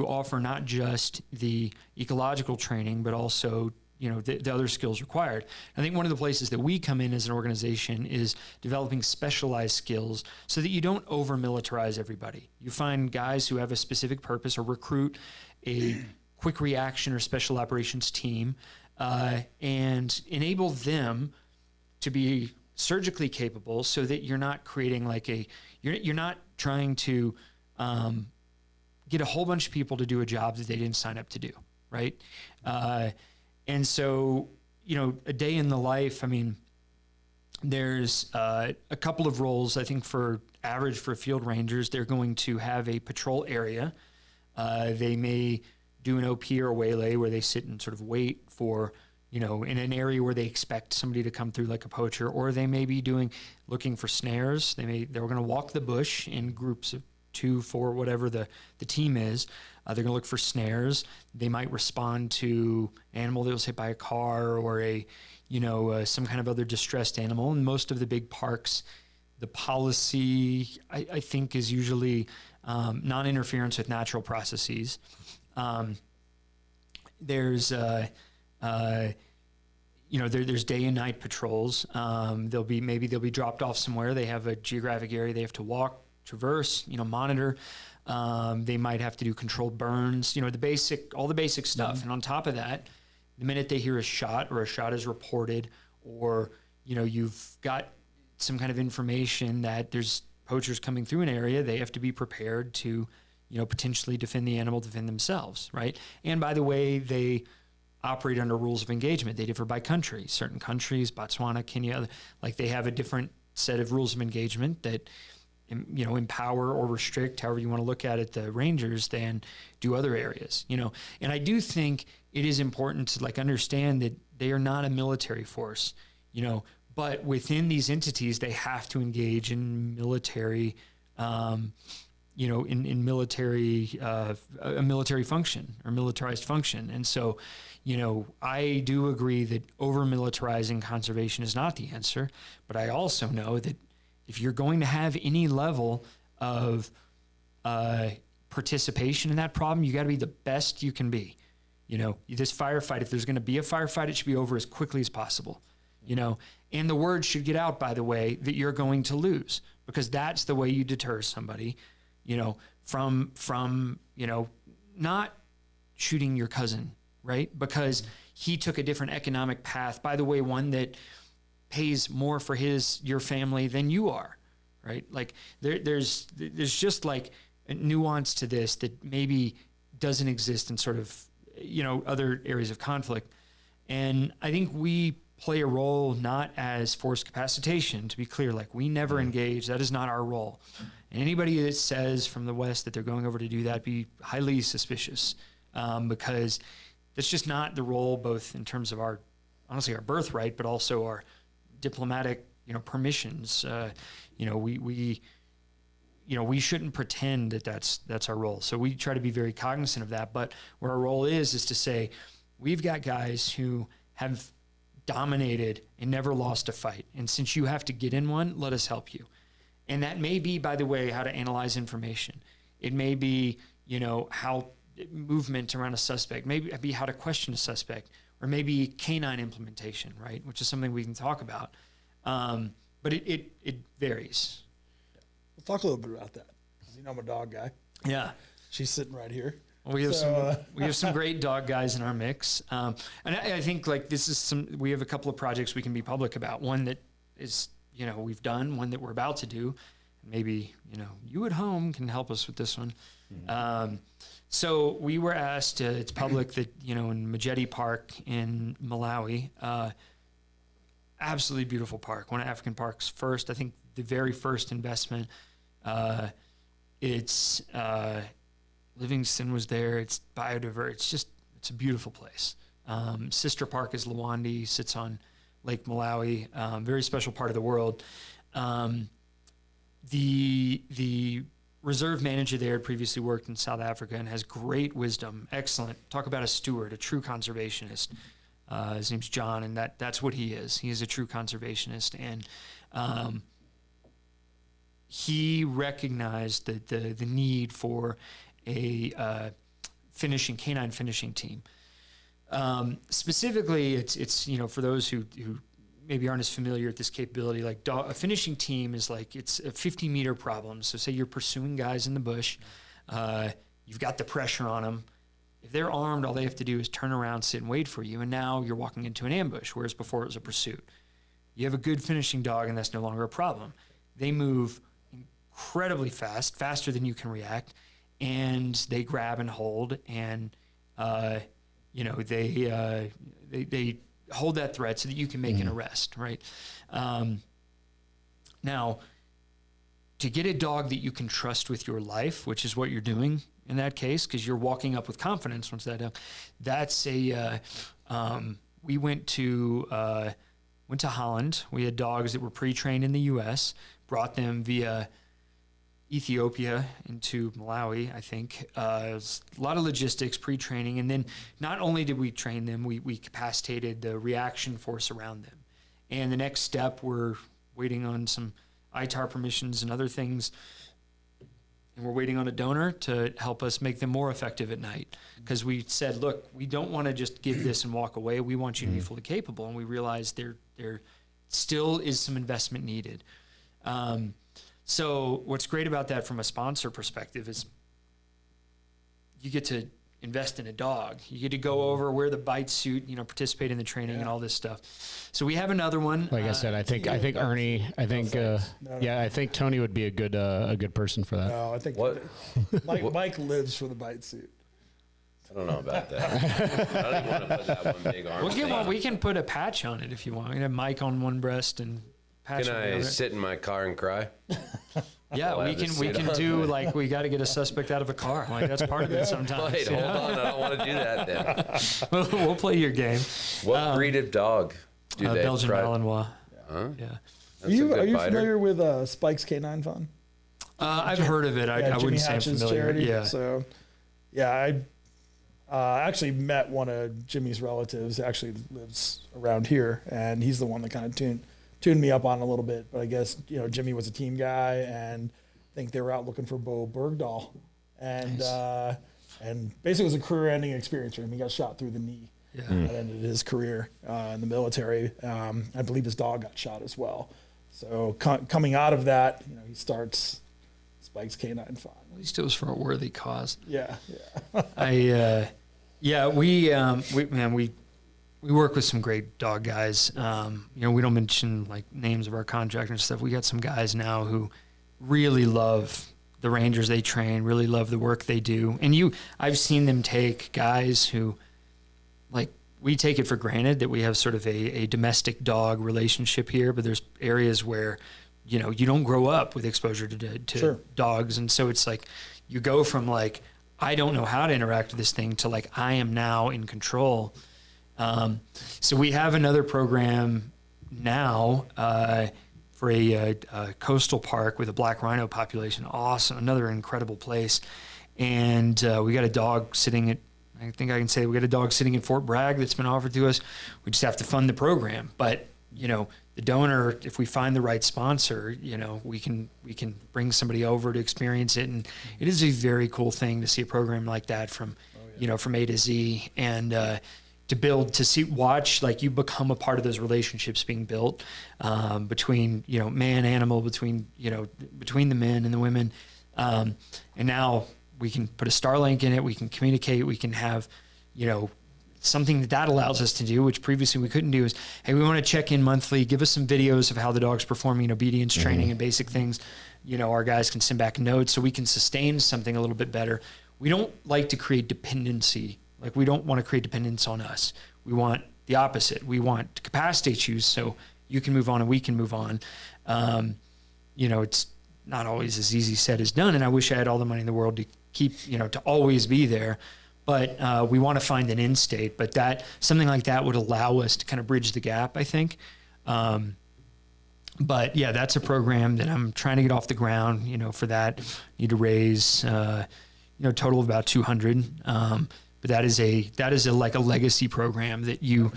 offer not just the ecological training, but also the other skills required. I think one of the places that we come in as an organization is developing specialized skills so that you don't over-militarize everybody. You find guys who have a specific purpose, or recruit a quick reaction or special operations team, and enable them to be surgically capable, so that you're not creating you're not trying to get a whole bunch of people to do a job that they didn't sign up to do, right? And so, a day in the life, there's a couple of roles. I think for field rangers, they're going to have a patrol area. They may do an OP or a waylay where they sit and sort of wait for, in an area where they expect somebody to come through like a poacher, or they may be looking for snares. They're going to walk the bush in groups of 2, 4, whatever the team is. They're going to look for snares. They might respond to an animal that was hit by a car, or some kind of other distressed animal. In most of the big parks, the policy, I think, is usually non-interference with natural processes. There's day and night patrols. They'll be dropped off somewhere. They have a geographic area they have to walk, traverse, monitor. They might have to do controlled burns, all the basic stuff. Mm-hmm. And on top of that, the minute they hear a shot, or a shot is reported, or, you've got some kind of information that there's poachers coming through an area, they have to be prepared to, potentially defend the animal, defend themselves, right? And by the way, they operate under rules of engagement. They differ by country. Certain countries, Botswana, Kenya, they have a different set of rules of engagement that, empower or restrict, however you want to look at it, the rangers than do other areas, And I do think it is important to understand that they are not a military force, but within these entities, they have to engage in military, in military, a military function or militarized function. And so, I do agree that over-militarizing conservation is not the answer, but I also know that if you're going to have any level of participation in that problem, you got to be the best you can be. This firefight, if there's going to be a firefight, it should be over as quickly as possible. And the word should get out, by the way, that you're going to lose, because that's the way you deter somebody, from not shooting your cousin, right? Because he took a different economic path, by the way, one that pays more for your family than you are, right? There's just a nuance to this that maybe doesn't exist in sort of, other areas of conflict. And I think we play a role not as forced capacitation, to be clear, we never engage. That is not our role. And anybody that says from the West that they're going over to do that, be highly suspicious, because that's just not the role, both in terms of our birthright, but also our diplomatic, permissions. We shouldn't pretend that that's our role. So we try to be very cognizant of that. But what our role is to say, we've got guys who have dominated and never lost a fight. And since you have to get in one, let us help you. And that may be, by the way, how to analyze information. It may be, how movement around a suspect, maybe be how to question a suspect, or maybe canine implementation, right? Which is something we can talk about. But it varies. We'll talk a little bit about that. I'm a dog guy. Yeah. She's sitting right here. We have some great dog guys in our mix. And I think we have a couple of projects we can be public about. One that is, we've done, one that we're about to do. maybe, you at home can help us with this one. So we were asked, it's public that, in Majeti Park in Malawi, absolutely beautiful park, one of African parks first, I think the very first investment. It's Livingston was there. It's biodiverse. It's a beautiful place. Sister park is Lwandi, sits on Lake Malawi, very special part of the world. The reserve manager there had previously worked in South Africa and has great wisdom. Excellent. Talk about a steward, a true conservationist. His name's John, and that's what he is. He is a true conservationist, and he recognized the need for a canine finishing team. Specifically, it's for those who maybe aren't as familiar with this capability, like a finishing team is like, it's a 50-meter problem. So say you're pursuing guys in the bush, you've got the pressure on them. If they're armed, all they have to do is turn around, sit and wait for you, and now you're walking into an ambush, whereas before it was a pursuit. You have a good finishing dog, and that's no longer a problem. They move incredibly fast, faster than you can react, and they grab and hold, and they hold that threat so that you can make an arrest, right? Now, to get a dog that you can trust with your life, which is what you're doing in that case, because you're walking up with confidence once that dog, that's we went to Holland. We had dogs that were pre-trained in the U.S., brought them via Ethiopia into Malawi, I think. It was a lot of logistics, pre-training, and then not only did we train them, we capacitated the reaction force around them. And the next step, we're waiting on some ITAR permissions and other things, and we're waiting on a donor to help us make them more effective at night. Because we said, look, we don't want to just give this and walk away. We want you to be fully capable. And we realized there still is some investment needed. So what's great about that from a sponsor perspective is you get to invest in a dog. You get to go over, wear the bite suit, participate in the training and all this stuff. So we have another one. Like I said, I think Ernie, I think Tony would be a good person for that. No, I think Mike lives for the bite suit. I don't know about that. I don't even want to put that one big arm. We'll get one. We can put a patch on it if you want. We can have Mike on one breast and patch Can on the I other. sit in my car and cry? Yeah, we can do like, we got to get a suspect out of a car. Like that's part of it sometimes. Wait, hold on. I don't want to do that then. We'll play your game. What breed of dog do they Belgian try? Malinois. Huh? Yeah. Are you familiar with Spike's Canine Fund? I've heard of it. I wouldn't say I'm familiar. Charity. Yeah. So, yeah, I actually met one of Jimmy's relatives. Actually lives around here, and he's the one that kind of tuned me up on a little bit. But I guess Jimmy was a team guy, and I think they were out looking for Bo Bergdahl, and Nice. And basically it was a career-ending experience for him. He got shot through the knee. Yeah. That ended his career in the military. I believe his dog got shot as well. So coming out of that, he starts Spike's Canine Fund. At least it was for a worthy cause. Yeah. We work with some great dog guys. We don't mention like names of our contractors and stuff. We got some guys now who really love the Rangers they train, really love the work they do. And I've seen them take guys who, like, we take it for granted that we have sort of a domestic dog relationship here, but there's areas where, you don't grow up with exposure to Sure. dogs. And so it's like, you go from like, I don't know how to interact with this thing to like, I am now in control. So we have another program now for a coastal park with a black rhino population. Awesome. Another incredible place. And we got a dog sitting at, I think I can say we got a dog sitting in Fort Bragg that's been offered to us. We just have to fund the program. But, the donor, if we find the right sponsor, we can bring somebody over to experience it. And it is a very cool thing to see a program like that from, from A to Z. And to watch, like, you become a part of those relationships being built between, man, animal, between the men and the women. And now we can put a Starlink in it. We can communicate. We can have, something that allows us to do, which previously we couldn't do, is, hey, we want to check in monthly, give us some videos of how the dog's performing in obedience training and basic things. our guys can send back notes so we can sustain something a little bit better. We don't like to create dependency. Like, we don't want to create dependence on us. We want the opposite. We want to capacitate you so you can move on and we can move on. It's not always as easy said as done. And I wish I had all the money in the world to keep, to always be there. But we want to find an end state. But something like that would allow us to kind of bridge the gap, I think. But yeah, that's a program that I'm trying to get off the ground. For that, need to raise, total of about 200. But that is like a legacy program that you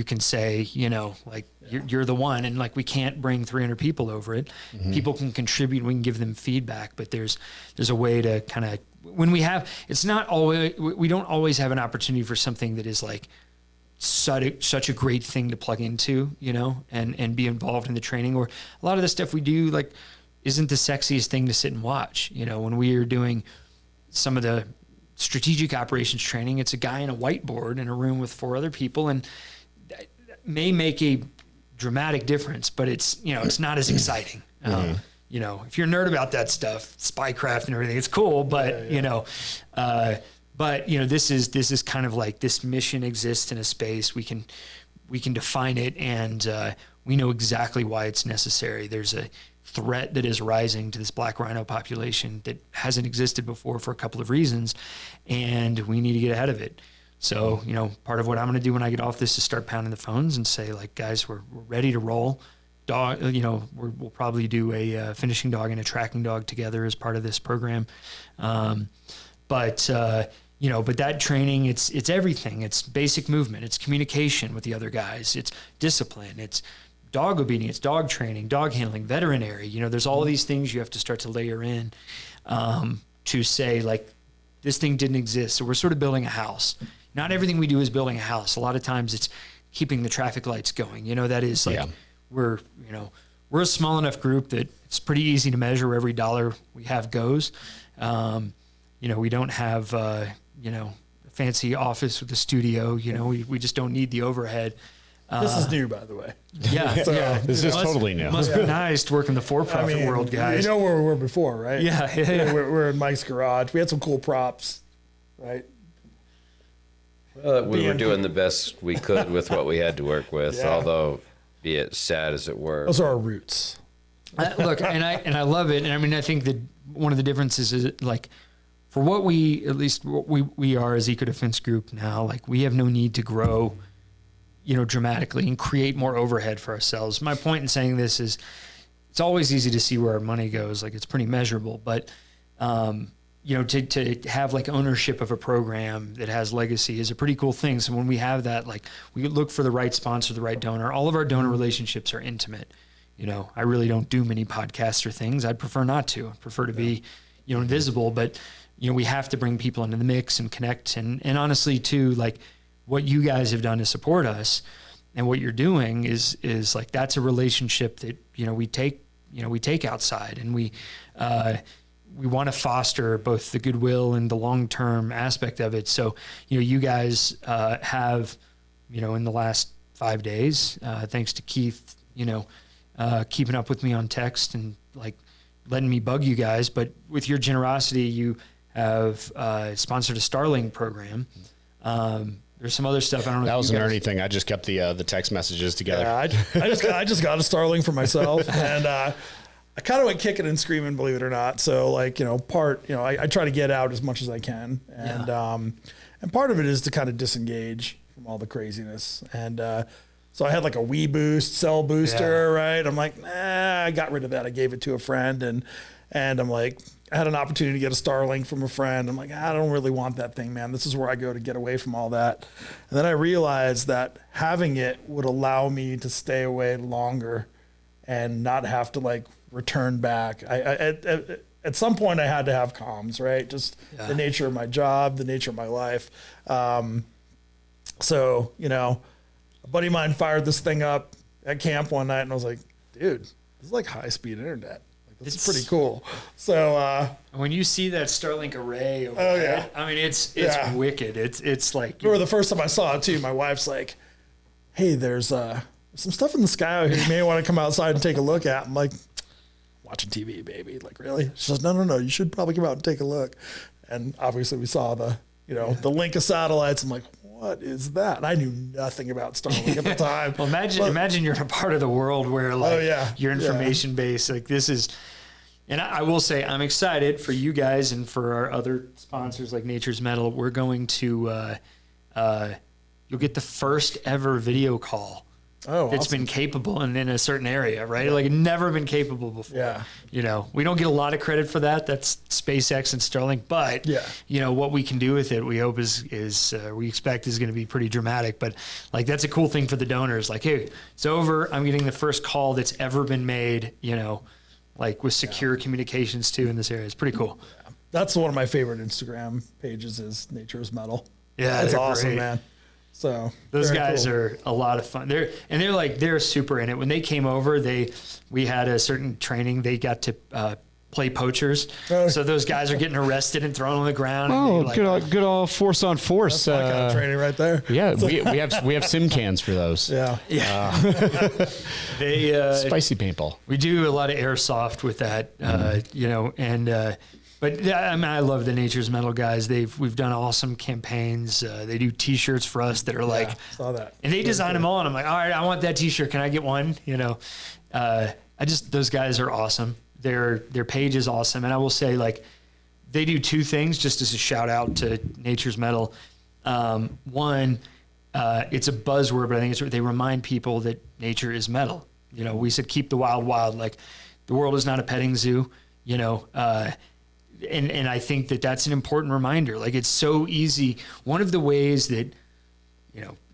can say, you're the one, and like, we can't bring 300 people over it. Mm-hmm. People can contribute, we can give them feedback, but there's a way to kind of, when we don't always have an opportunity for something that is like such a great thing to plug into, and be involved in the training. Or a lot of the stuff we do, like, isn't the sexiest thing to sit and watch. When we are doing some of the strategic operations training, it's a guy in a whiteboard in a room with 4 other people, and that may make a dramatic difference, but it's not as exciting. Mm-hmm. If you're a nerd about that stuff, spycraft and everything, it's cool, but this is kind of like, this mission exists in a space. We can define it, and we know exactly why it's necessary. There's a threat that is rising to this black rhino population that hasn't existed before for a couple of reasons, and we need to get ahead of it. So, part of what I'm going to do when I get off this is start pounding the phones and say, like, guys, we're ready to roll. Dog, we'll probably do a finishing dog and a tracking dog together as part of this program. But that training, it's everything. It's basic movement. It's communication with the other guys. It's discipline. It's dog obedience, dog training, dog handling, veterinary. There's all these things you have to start to layer in to say, like, this thing didn't exist. So we're sort of building a house. Not everything we do is building a house. A lot of times it's keeping the traffic lights going. That is like, we're a small enough group that it's pretty easy to measure where every dollar we have goes. We don't have, a fancy office with a studio. We just don't need the overhead. This is new, by the way. Yeah, this is totally new. Must be nice to work in the for-profit world, guys. You know where we were before, right? Yeah. We're in Mike's garage. We had some cool props, right? Well, we were doing the best we could with what we had to work with, although, be it sad as it were. Those are our roots. Look, and I love it. And I mean, I think that one of the differences is, like, for what we are as Eco Defense Group now, like, we have no need to grow, dramatically and create more overhead for ourselves. My point in saying this is, it's always easy to see where our money goes. Like, it's pretty measurable, but, to have, like, ownership of a program that has legacy is a pretty cool thing. So when we have that, like, we look for the right sponsor, the right donor. All of our donor relationships are intimate. I really don't do many podcasts or things. I'd prefer not to. I'd prefer to be, invisible, but, we have to bring people into the mix and connect. And honestly too, like, what you guys have done to support us and what you're doing is like, that's a relationship that, we take outside, and we want to foster both the goodwill and the long-term aspect of it. So, you guys have, in the last 5 days, thanks to Keith, keeping up with me on text and, like, letting me bug you guys, but with your generosity, you have sponsored a Starlink program. There's some other stuff. I don't know. That was an nerdy thing. I just kept the text messages together. Yeah, I just got a Starlink for myself, and I kind of went kicking and screaming, believe it or not. So, like, I try to get out as much as I can, and part of it is to kind of disengage from all the craziness. And so I had, like, a Wii Boost cell booster, right? I'm like, I got rid of that. I gave it to a friend, and I'm like, I had an opportunity to get a Starlink from a friend. I'm like, I don't really want that thing, man. This is where I go to get away from all that. And then I realized that having it would allow me to stay away longer and not have to, like, return back. At some point I had to have comms, right? Just the nature of my job, the nature of my life. So, a buddy of mine fired this thing up at camp one night, and I was like, dude, this is like high-speed internet. It's pretty cool. So when you see that Starlink array over I mean, it's wicked. It's like, I remember the first time I saw it too, my wife's like, hey, there's some stuff in the sky out here you may want to come outside and take a look at. I'm like, watching TV, baby. Like, really? She says, no. You should probably come out and take a look. And obviously we saw the link of satellites. I'm like, what is that? And I knew nothing about Starlink at the time. Well, imagine you're in a part of the world where your information base, like this is, and I will say I'm excited for you guys and for our other sponsors like Nature's Metal. We're going to, you'll get the first ever video call that's been capable and in a certain area, right? Yeah. Like never been capable before. Yeah. We don't get a lot of credit for that. That's SpaceX and Starlink, but what we can do with it, we hope we expect is going to be pretty dramatic. But like, that's a cool thing for the donors. Like, hey, it's over. I'm getting the first call that's ever been made, like with secure communications too in this area. It's pretty cool. Yeah. That's one of my favorite Instagram pages is Nature's Metal. Yeah. That's awesome, great. Man. So those guys are a lot of fun. They're super in it. When they came over, we had a certain training. They got to play poachers. So those guys are getting arrested and thrown on the ground. Oh, good old force on force. That's my kind of training right there. Yeah, we have sim cans for those. Yeah. Spicy paintball. We do a lot of airsoft with that, But yeah, I mean, I love the Nature's Metal guys. We've done awesome campaigns. They do T-shirts for us that are like, saw that. And they design them all, and I'm like, all right, I want that T-shirt. Can I get one? Those guys are awesome. Their page is awesome, and I will say like, they do two things just as a shout out to Nature's Metal. One, it's a buzzword, but I think they remind people that nature is metal. We said keep the wild wild. Like the world is not a petting zoo. And I think that that's an important reminder. Like it's so easy. One of the ways that,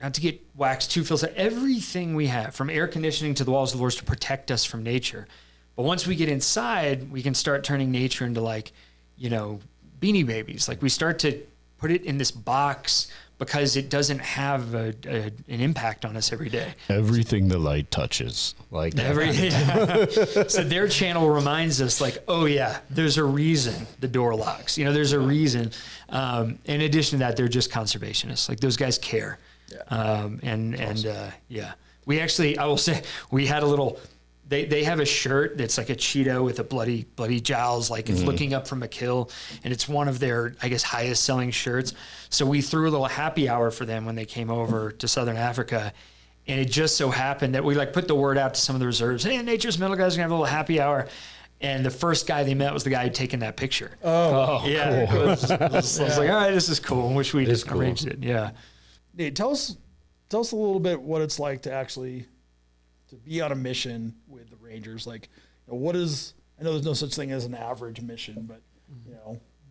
not to get waxed too philosophical, everything we have from air conditioning to the walls of the doors to protect us from nature. But once we get inside, we can start turning nature into like, Beanie Babies. Like we start to put it in this box because it doesn't have an impact on us every day. Everything the light touches. Like So their channel reminds us like, oh yeah, there's a reason the door locks. There's a reason. In addition to that, they're just conservationists. Like those guys care. We actually, I will say, we had a little, they have a shirt that's like a Cheeto with a bloody jowls, like it's looking up from a kill, and it's one of their, I guess, highest selling shirts. So we threw a little happy hour for them when they came over to Southern Africa. And it just so happened that we like put the word out to some of the reserves. Hey, Nature's Metal guys are gonna have a little happy hour. And the first guy they met was the guy who'd taken that picture. Oh, yeah. Cool. I was like, all right, this is cool. I wish we just arranged it. Yeah. Nate, tell us a little bit what it's like to be on a mission with the Rangers. Like, I know there's no such thing as an average mission, but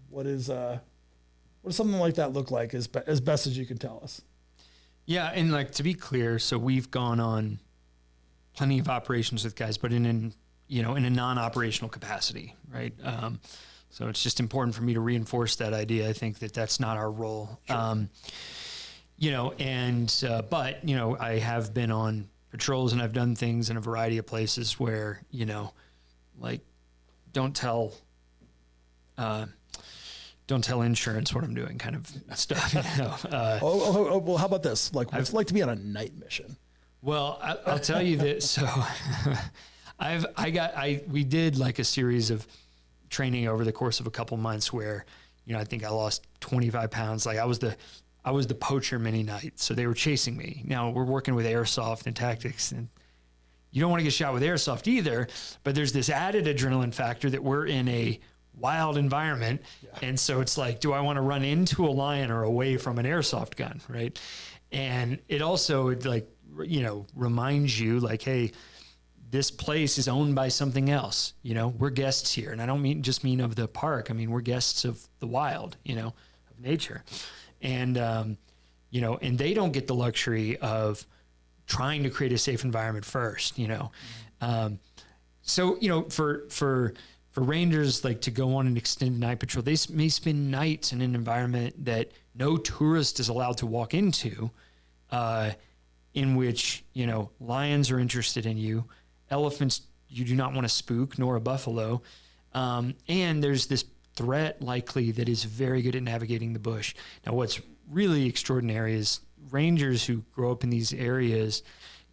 what does something like that look like as best as you can tell us? Yeah, and like to be clear, so we've gone on plenty of operations with guys, but in a non-operational capacity, right? So it's just important for me to reinforce that idea. I think that that's not our role. Sure. But I have been on patrols and I've done things in a variety of places where, like don't tell insurance what I'm doing kind of stuff. Well, how about this? Like, what's it like to be on a night mission? Well, I'll tell you that. So we did like a series of training over the course of a couple months where, I think I lost 25 pounds. Like I was the poacher many nights. So they were chasing me. Now we're working with airsoft and tactics, and you don't want to get shot with airsoft either, but there's this added adrenaline factor that we're in a wild environment. Yeah. And so it's like, do I want to run into a lion or away from an airsoft gun? Right. And it also reminds you like, hey, this place is owned by something else. We're guests here. And I don't mean of the park. I mean, we're guests of the wild, of nature. And, and they don't get the luxury of trying to create a safe environment first, So, for Rangers, like to go on an extended night patrol, they may spend nights in an environment that no tourist is allowed to walk into, in which, lions are interested in you, elephants you do not want to spook, nor a buffalo. And there's this threat likely that is very good at navigating the bush. Now, what's really extraordinary is Rangers who grow up in these areas,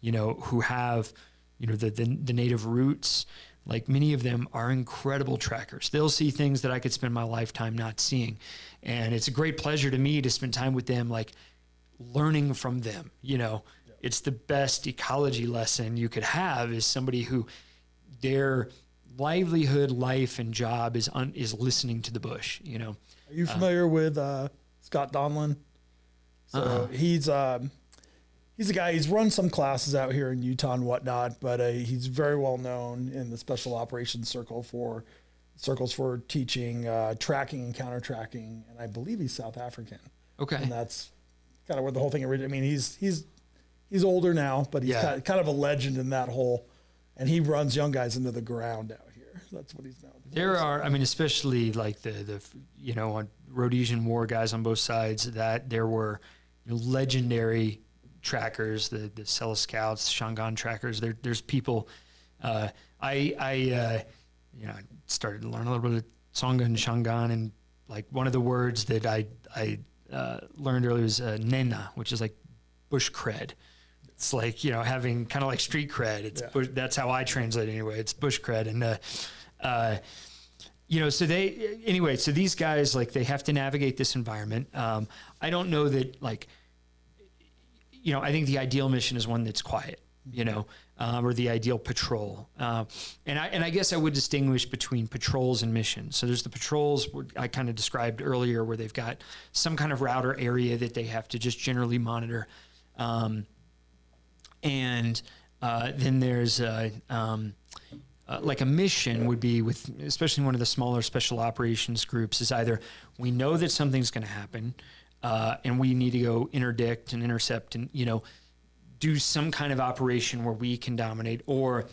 who have, the native roots, like many of them are incredible trackers. They'll see things that I could spend my lifetime not seeing. And it's a great pleasure to me to spend time with them, like learning from them. You know, it's the best ecology lesson you could have, is somebody who their livelihood, life, and job is listening to the bush, you know. Are you familiar with Scott Donlin? So he's a guy, he's run some classes out here in Utah and whatnot, but he's very well known in the special operations circles for teaching tracking and counter tracking, and I believe he's South African. Okay, and that's kind of where the whole thing originated. I mean, he's older now, but he's kind of a legend in that whole, and he runs young guys into the ground out here. That's what he's known for. There are, I mean, especially like the you know, on Rhodesian War guys on both sides, that there were, you know, legendary trackers, the Sela Scouts, Shangaan trackers. There's people. I started to learn a little bit of Tsonga and Shangaan, and like one of the words that I learned earlier was nena, which is like bush cred. It's like, you know, having kind of like street cred. It's that's how I translate it anyway. It's bush cred, and you know, so so these guys, like, they have to navigate this environment. I don't know that, like, you know, I think the ideal mission is one that's quiet, you know, or the ideal patrol. And I guess I would distinguish between patrols and missions. So there's the patrols I kind of described earlier, where they've got some kind of route or area that they have to just generally monitor. And then there's like a mission would be with, especially one of the smaller special operations groups, is either we know that something's going to happen, and we need to go interdict and intercept and, you know, do some kind of operation where we can dominate, or,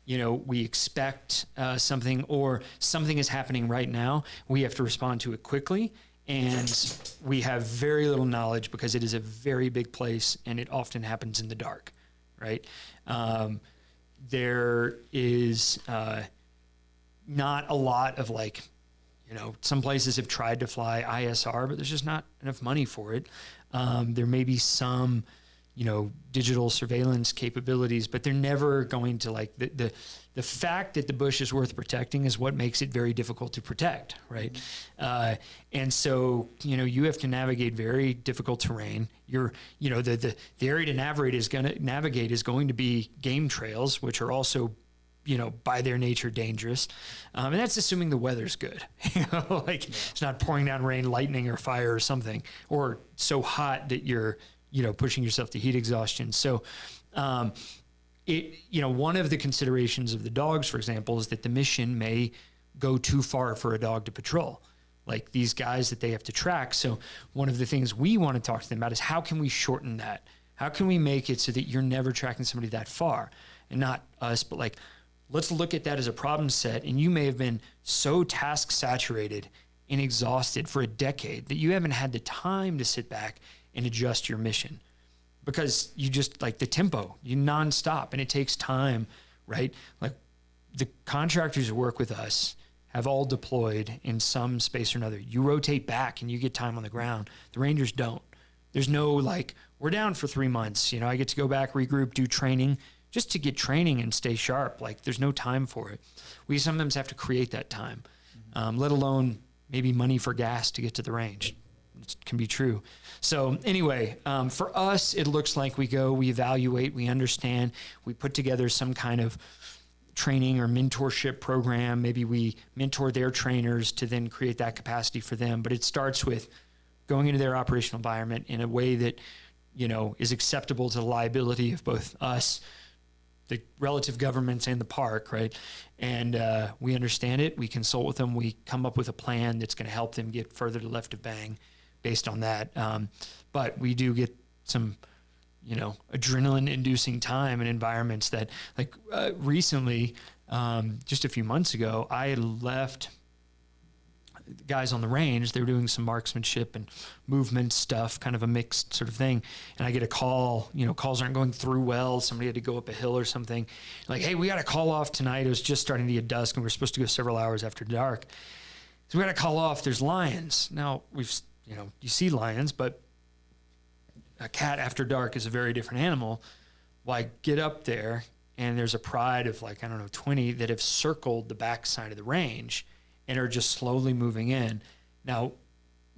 you know, we expect something, or something is happening right now. We have to respond to it quickly, and we have very little knowledge because it is a very big place and it often happens in the dark, right? There is not a lot of, like, you know, some places have tried to fly ISR, but there's just not enough money for it. There may be some, you know, digital surveillance capabilities, but they're never going to, like, the fact that the bush is worth protecting is what makes it very difficult to protect, right? And so, you know, you have to navigate very difficult terrain. You know, the area to navigate is going to be game trails, which are also, you know, by their nature dangerous. And that's assuming the weather's good. You know, like, it's not pouring down rain, lightning, or fire or something, or so hot that you're, you know, pushing yourself to heat exhaustion. So, you know, one of the considerations of the dogs, for example, is that the mission may go too far for a dog to patrol, like these guys that they have to track. So one of the things we want to talk to them about is, how can we shorten that? How can we make it so that you're never tracking somebody that far? And not us, but like, let's look at that as a problem set. And you may have been so task saturated and exhausted for a decade that you haven't had the time to sit back and adjust your mission, because you just, like, the tempo, you nonstop, and it takes time, right? Like, the contractors who work with us have all deployed in some space or another. You rotate back and you get time on the ground. The Rangers don't. There's no, like, we're down for 3 months. You know, I get to go back, regroup, do training, just to get training and stay sharp. Like, there's no time for it. We sometimes have to create that time, let alone maybe money for gas to get to the range. It can be true. So anyway, for us, it looks like we go, we evaluate, we understand, we put together some kind of training or mentorship program. Maybe we mentor their trainers to then create that capacity for them. But it starts with going into their operational environment in a way that, you know, is acceptable to the liability of both us, the relative governments, and the park, right? And we understand it. We consult with them. We come up with a plan that's going to help them get further to left of bang based on that. But we do get some, you know, adrenaline-inducing time in environments that, like, recently, just a few months ago, I had left guys on the range. They were doing some marksmanship and movement stuff, kind of a mixed sort of thing. And I get a call, you know, calls aren't going through well. Somebody had to go up a hill or something. Like, hey, we got to call off tonight. It was just starting to get dusk, and we're supposed to go several hours after dark. So we got to call off. There's lions. Now, you know, you see lions, but a cat after dark is a very different animal. Well, I get up there, and there's a pride of like, I don't know, 20 that have circled the backside of the range and are just slowly moving in. Now,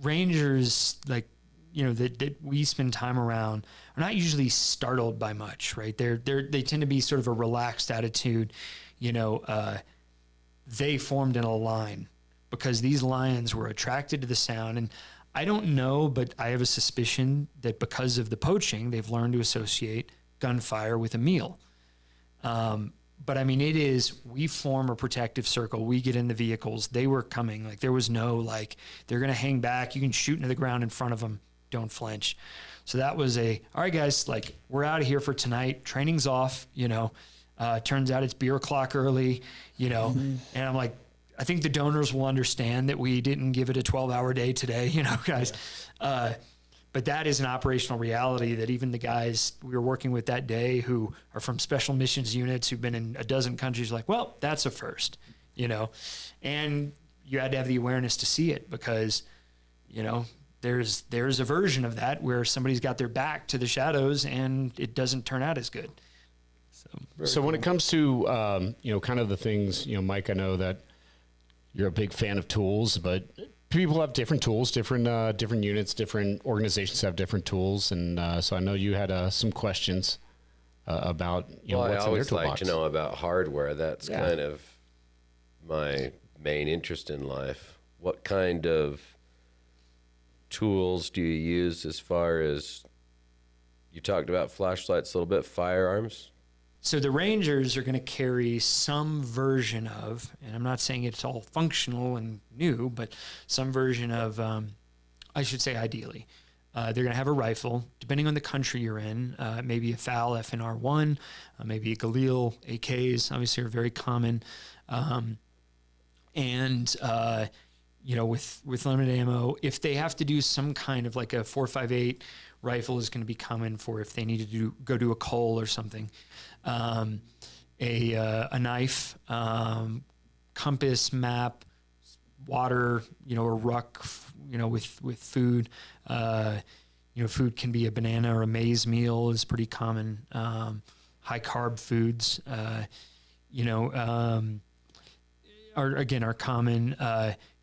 rangers, like, you know, that we spend time around are not usually startled by much, right? They tend to be sort of a relaxed attitude. You know, they formed in a line because these lions were attracted to the sound. And I don't know, but I have a suspicion that because of the poaching, they've learned to associate gunfire with a meal. But I mean, we form a protective circle. We get in the vehicles. They were coming. Like, there was no, like, they're going to hang back. You can shoot into the ground in front of them. Don't flinch. So that was all right, guys, like, we're out of here for tonight. Training's off, you know. Turns out it's beer o'clock early, you know. Mm-hmm. And I'm like, I think the donors will understand that we didn't give it a 12-hour day today, you know, guys. Yeah. But that is an operational reality that even the guys we were working with that day who are from special missions units who've been in a dozen countries, like, well, that's a first, you know. And you had to have the awareness to see it because, you know, there's a version of that where somebody's got their back to the shadows and it doesn't turn out as good. So when it comes to, you know, kind of the things, you know, Mike, I know that you're a big fan of tools, but people have different tools, different units, different organizations have different tools. And so I know you had some questions about, you know, what's in their toolbox. I always like to know about hardware. That's kind of my main interest in life. What kind of tools do you use as far as, you talked about flashlights a little bit, firearms? So the Rangers are going to carry some version of, and I'm not saying it's all functional and new, but some version of, I should say ideally, they're going to have a rifle, depending on the country you're in, maybe a FAL FNR1, maybe a Galil AKs, obviously are very common. And, you know, with limited ammo, if they have to do some kind of like a 4.58 rifle is going to be common for if they need to go to a coal or something. A knife, compass, map, water, you know, a ruck, you know, with food. You know, food can be a banana or a maize meal is pretty common. High carb foods, you know, are common.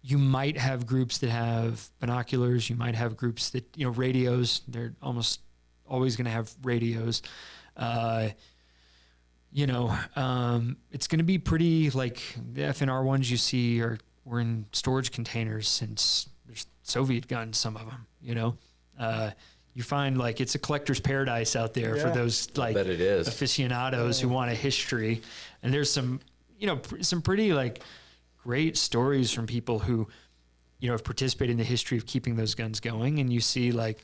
You might have groups that have binoculars. You might have groups that, you know, radios. They're almost always going to have radios. You know, it's going to be pretty, like, the FNR ones you see were in storage containers since there's Soviet guns, some of them, you know. You find, like, it's a collector's paradise out there for those, like, aficionados who want a history. And there's some, you know, some pretty, like, great stories from people who, you know, have participated in the history of keeping those guns going. And you see, like,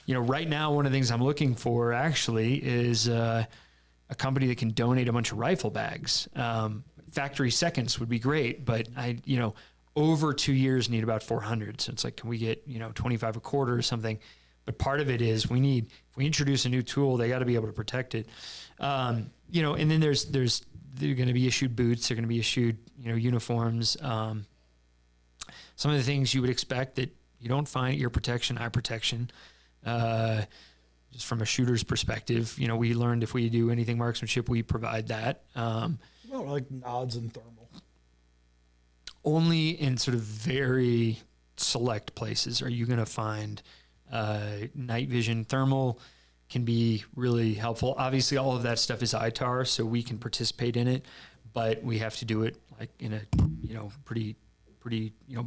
you know, right now, one of the things I'm looking for actually is a company that can donate a bunch of rifle bags. Factory seconds would be great, but you know, over 2 years need about 400. So it's like, can we get, you know, 25 a quarter or something? But part of it is if we introduce a new tool, they got to be able to protect it. You know, and then they're going to be issued boots. They're going to be issued, you know, uniforms. Some of the things you would expect that you don't find, ear protection, eye protection. Just from a shooter's perspective, you know, we learned if we do anything marksmanship, we provide that. Well, like nods and thermal. Only in sort of very select places are you going to find night vision. Thermal can be really helpful. Obviously, all of that stuff is ITAR, so we can participate in it, but we have to do it like in a, you know, pretty, you know,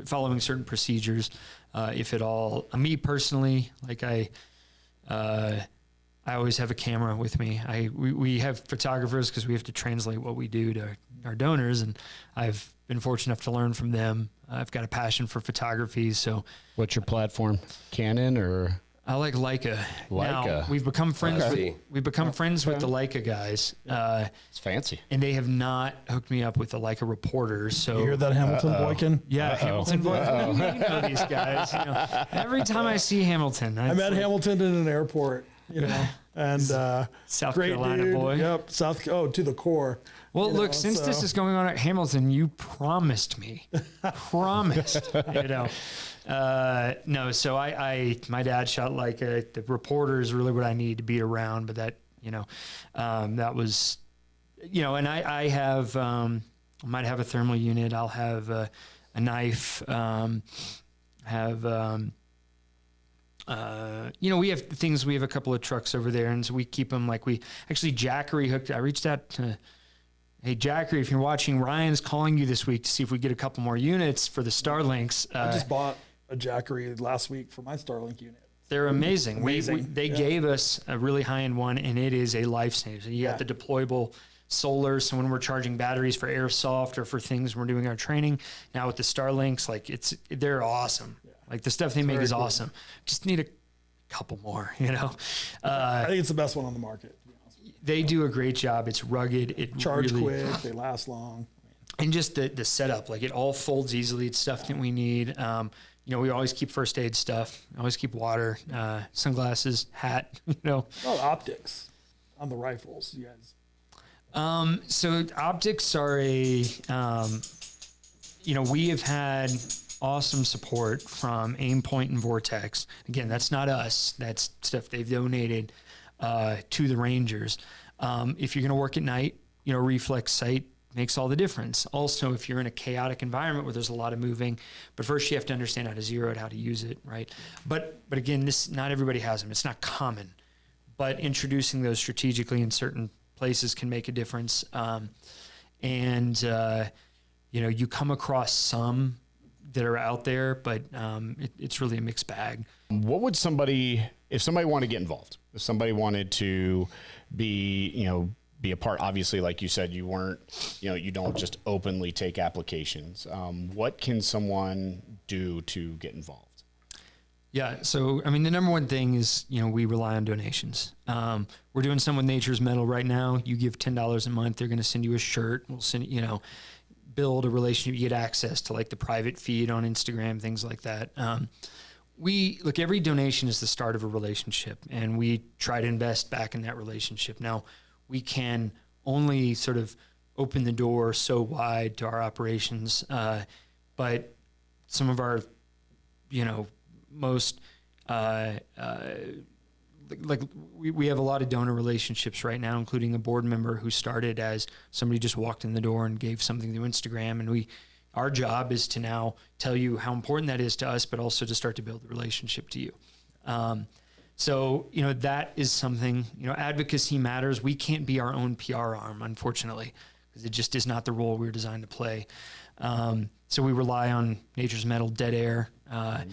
following certain procedures, if at all. Me personally, like I always have a camera with me. We have photographers because we have to translate what we do to our donors, and I've been fortunate enough to learn from them. I've got a passion for photography. So, what's your platform? Canon or? I like Leica. Now, we've become friends. We've become friends with the Leica guys. It's fancy, and they have not hooked me up with the Leica reporters. So you hear that, Hamilton Boykin? Yeah, Hamilton Boykin. You know these guys. You know, every time I see Hamilton, I met Hamilton in an airport. You know, and South Carolina dude. Boy. Yep, to the core. Well, look, since this is going on at Hamilton, you promised me. You know. No, so my dad shot Leica. The reporter is really what I need to be around, but that, That was, and I have, I might have a thermal unit. I'll have a knife, we have things, we have a couple of trucks over there, and so we keep them Jackery hooked. I reached out to, hey, Jackery, if you're watching, Ryan's calling you this week to see if we get a couple more units for the Starlinks. I just bought a Jackery last week for my Starlink unit. They're amazing. They Yeah. gave us a really high-end one, and it is a lifesaver. So you got the deployable solar, so when we're charging batteries for airsoft or for things we're doing our training, now with the Starlinks, they're awesome. Yeah. Like the stuff they make is awesome. Just need a couple more, I think it's the best one on the market. They do a great job. It's rugged. It charge really, quick. They last long. And just the setup, it all folds easily. It's stuff that we need. We always keep first aid stuff. Always keep water, sunglasses, hat. Optics on the rifles, you guys. So optics are we have had awesome support from Aim Point and Vortex. Again, that's not us. That's stuff they've donated to the Rangers. If you're going to work at night, reflex sight makes all the difference. Also, if you're in a chaotic environment where there's a lot of moving, but first you have to understand how to zero it, how to use it, right? But again, not everybody has them. It's not common, but introducing those strategically in certain places can make a difference. You come across some that are out there, but it's really a mixed bag. What would if somebody wanted to get involved, if somebody wanted to be a part, obviously, like you said, you weren't, you don't just openly take applications. What can someone do to get involved? Yeah. So, the number one thing is, we rely on donations. We're doing some with Nature's Metal right now. You give $10 a month, they're going to send you a shirt. We'll send, build a relationship. You get access to the private feed on Instagram, things like that. Every donation is the start of a relationship, and we try to invest back in that relationship. Now, we can only sort of open the door so wide to our operations, but some of our, most, we have a lot of donor relationships right now, including a board member who started as somebody just walked in the door and gave something through Instagram, and our job is to now tell you how important that is to us, but also to start to build the relationship to you. So, that is something, advocacy matters. We can't be our own PR arm, unfortunately, because it just is not the role we were designed to play. So we rely on Nature's Metal, Dead Air. I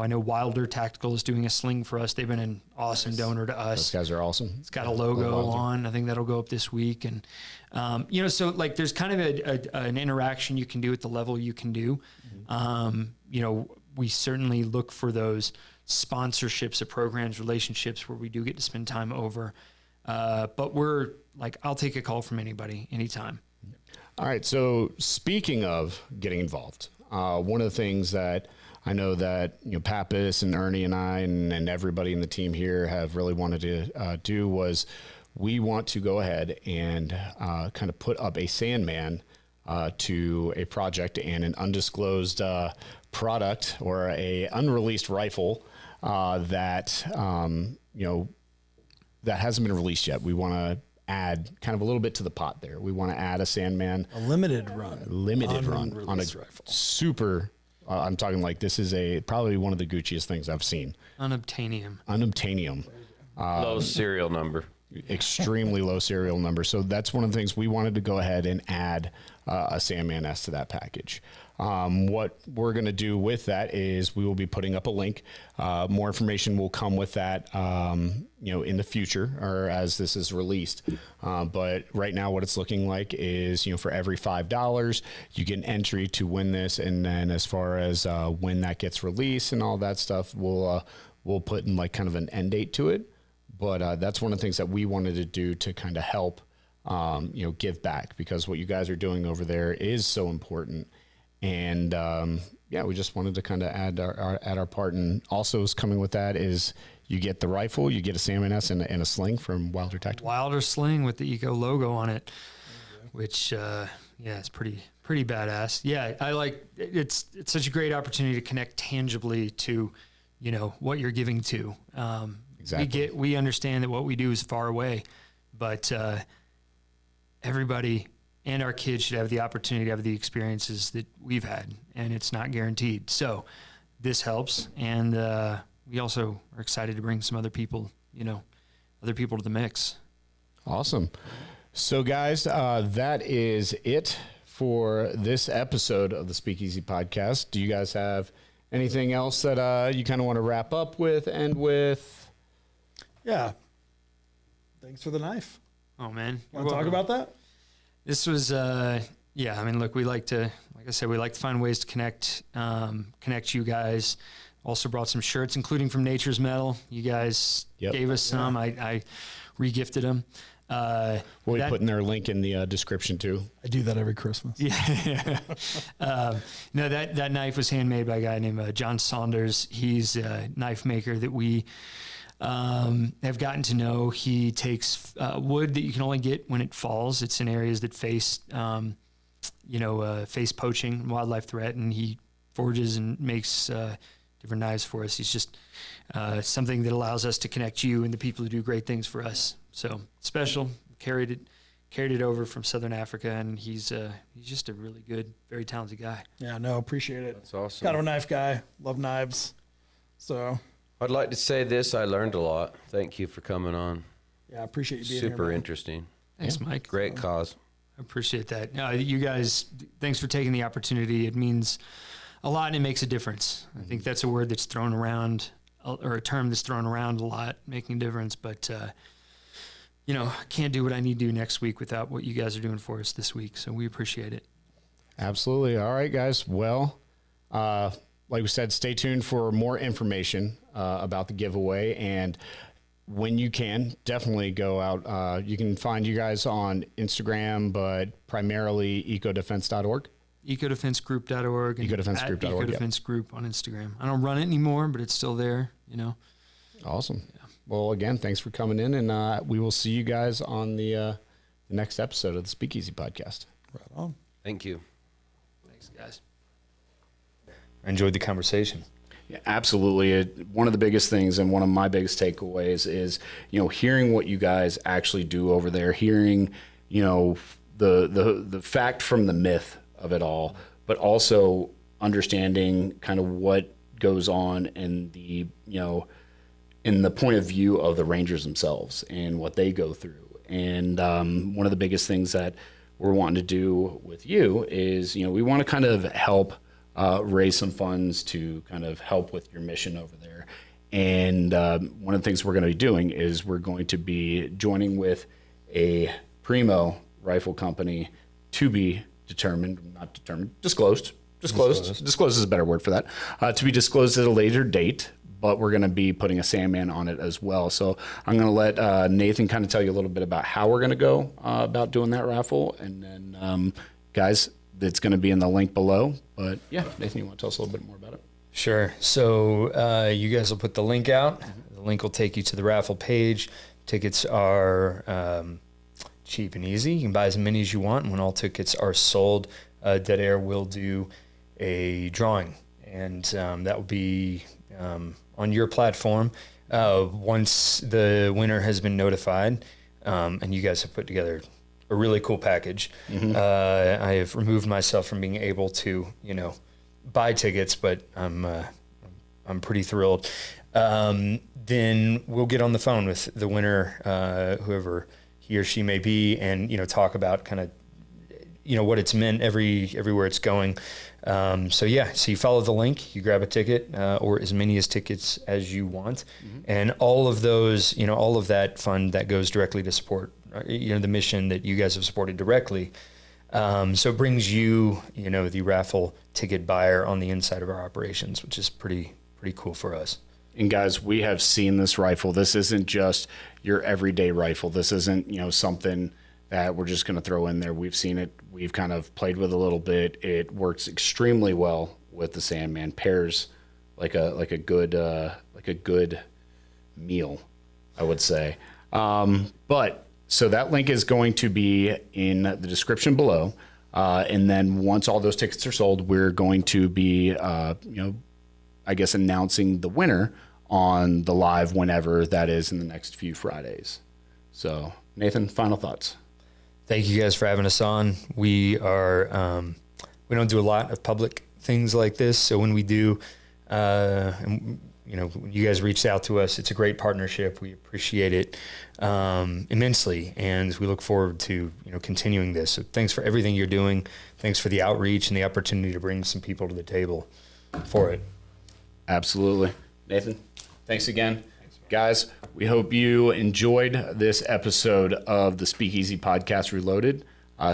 know Wilder Tactical is doing a sling for us. They've been an awesome donor to us. Those guys are awesome. It's got a logo on. I think that'll go up this week. And, there's kind of an interaction you can do at the level you can do. We certainly look for those sponsorships of programs, relationships where we do get to spend time over. But we're I'll take a call from anybody, anytime. All right. So speaking of getting involved, one of the things that I know that, Pappas and Ernie and I and everybody in the team here have really wanted to do was we want to go ahead and kind of put up a Sandman to a project and an undisclosed product or a unreleased rifle that that hasn't been released yet. We want to add kind of a little bit to the pot there. We want to add a Sandman, a limited run on a rifle. Super. I'm talking this is probably one of the Gucciest things I've seen. Unobtainium. Low serial number. Extremely low serial number. So that's one of the things we wanted to go ahead and add a Sandman S to that package. What we're going to do with that is we will be putting up a link. More information will come with that, in the future or as this is released. But right now what it's looking like is, for every $5, you get an entry to win this. And then as far as when that gets released and all that stuff, we'll put in kind of an end date to it. But that's one of the things that we wanted to do to kind of help, give back, because what you guys are doing over there is so important. And we just wanted to kind of add our part. And also is coming with that is you get the rifle, you get a Sandman S and a sling from Wilder Tactical. Wilder sling with the Eco logo on it, which it's pretty badass. Yeah, it's such a great opportunity to connect tangibly to, what you're giving to. Exactly. We understand that what we do is far away, but everybody and our kids should have the opportunity to have the experiences that we've had, and it's not guaranteed. So this helps, and we also are excited to bring some other people to the mix. Awesome. So guys, that is it for this episode of the Speakeasy Podcast. Do you guys have anything else that you kind of want to wrap up with, end with? Yeah. Thanks for the knife. Oh man. Want to talk about that? This was, look, we like to find ways to connect you guys. Also brought some shirts, including from Nature's Metal. You guys gave us some. I re-gifted them. We'll be putting their link in the description too. I do that every Christmas. Yeah. No, that knife was handmade by a guy named John Saunders. He's a knife maker that we have gotten to know. He takes wood that you can only get when it falls. It's in areas that face poaching, wildlife threat, and he forges and makes different knives for us. He's just something that allows us to connect you and the people who do great things for us. So special. Carried it over from Southern Africa, and he's just a really good, very talented guy. Yeah, no, appreciate it. That's awesome. Kind of a knife guy. Love knives. So I'd like to say this. I learned a lot. Thank you for coming on. yeah, I appreciate you being Super here. interesting. Thanks, Mike. Great cause. I appreciate that. You guys, thanks for taking the opportunity. It means a lot, and it makes a difference. I think that's a word that's thrown around, or a term that's thrown around a lot, making a difference. But I can't do what I need to do next week without what you guys are doing for us this week. So we appreciate it. Absolutely. All right, guys. Well, like we said, stay tuned for more information about the giveaway. And when you can, definitely go out. You can find you guys on Instagram, but primarily ecodefense.org. Ecodefensegroup.org and Ecodefensegroup.org, Ecodefense Group on Instagram. I don't run it anymore, but it's still there, Awesome. Yeah. Well, again, thanks for coming in, and we will see you guys on the next episode of the Speakeasy Podcast. Right on. Thank you. Thanks, guys. I enjoyed the conversation. Yeah, absolutely. One of the biggest things and one of my biggest takeaways is, hearing what you guys actually do over there, hearing, the fact from the myth of it all, but also understanding kind of what goes on in the, in the point of view of the Rangers themselves and what they go through. And one of the biggest things that we're wanting to do with you is, we want to kind of help raise some funds to kind of help with your mission over there. And one of the things we're going to be doing is we're going to be joining with a primo rifle company to be disclosed. Disclosed is a better word for that. To be disclosed at a later date, but we're going to be putting a Sandman on it as well. So I'm going to let Nathan kind of tell you a little bit about how we're going to go about doing that raffle. And then, guys, it's going to be in the link below. But yeah, Nathan, you want to tell us a little bit more about it? Sure. So you guys will put the link out. The link will take you to the raffle page. Tickets are cheap and easy. You can buy as many as you want. And when all tickets are sold, Dead Air will do a drawing. And that will be on your platform once the winner has been notified. And you guys have put together a really cool package. Mm-hmm. I have removed myself from being able to, buy tickets, but I'm pretty thrilled. Then we'll get on the phone with the winner, whoever he or she may be, and talk about kind of what it's meant everywhere it's going. So you follow the link, you grab a ticket, or as many tickets as you want, and all of those, all of that fund that goes directly to support, the mission that you guys have supported directly. So it brings you, the raffle ticket buyer on the inside of our operations, which is pretty cool for us. And guys, we have seen this rifle. This isn't just your everyday rifle. This isn't, something that we're just going to throw in there. We've seen it. We've kind of played with it a little bit. It works extremely well with the Sandman. Pairs like a good meal, I would say. But so that link is going to be in the description below. And then once all those tickets are sold, we're going to be, announcing the winner on the live whenever that is in the next few Fridays. So, Nathan, final thoughts. Thank you guys for having us on. We are we don't do a lot of public things like this, so when we do, and, you know, when you guys reached out to us, it's a great partnership. We appreciate it immensely, and we look forward to, you know, continuing this. So thanks for everything you're doing. Thanks for the outreach and the opportunity to bring some people to the table for it. Absolutely. Nathan, thanks again. Guys, we hope you enjoyed this episode of the Speakeasy Podcast Reloaded.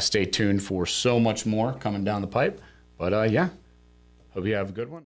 Stay tuned for so much more coming down the pipe. But yeah, hope you have a good one.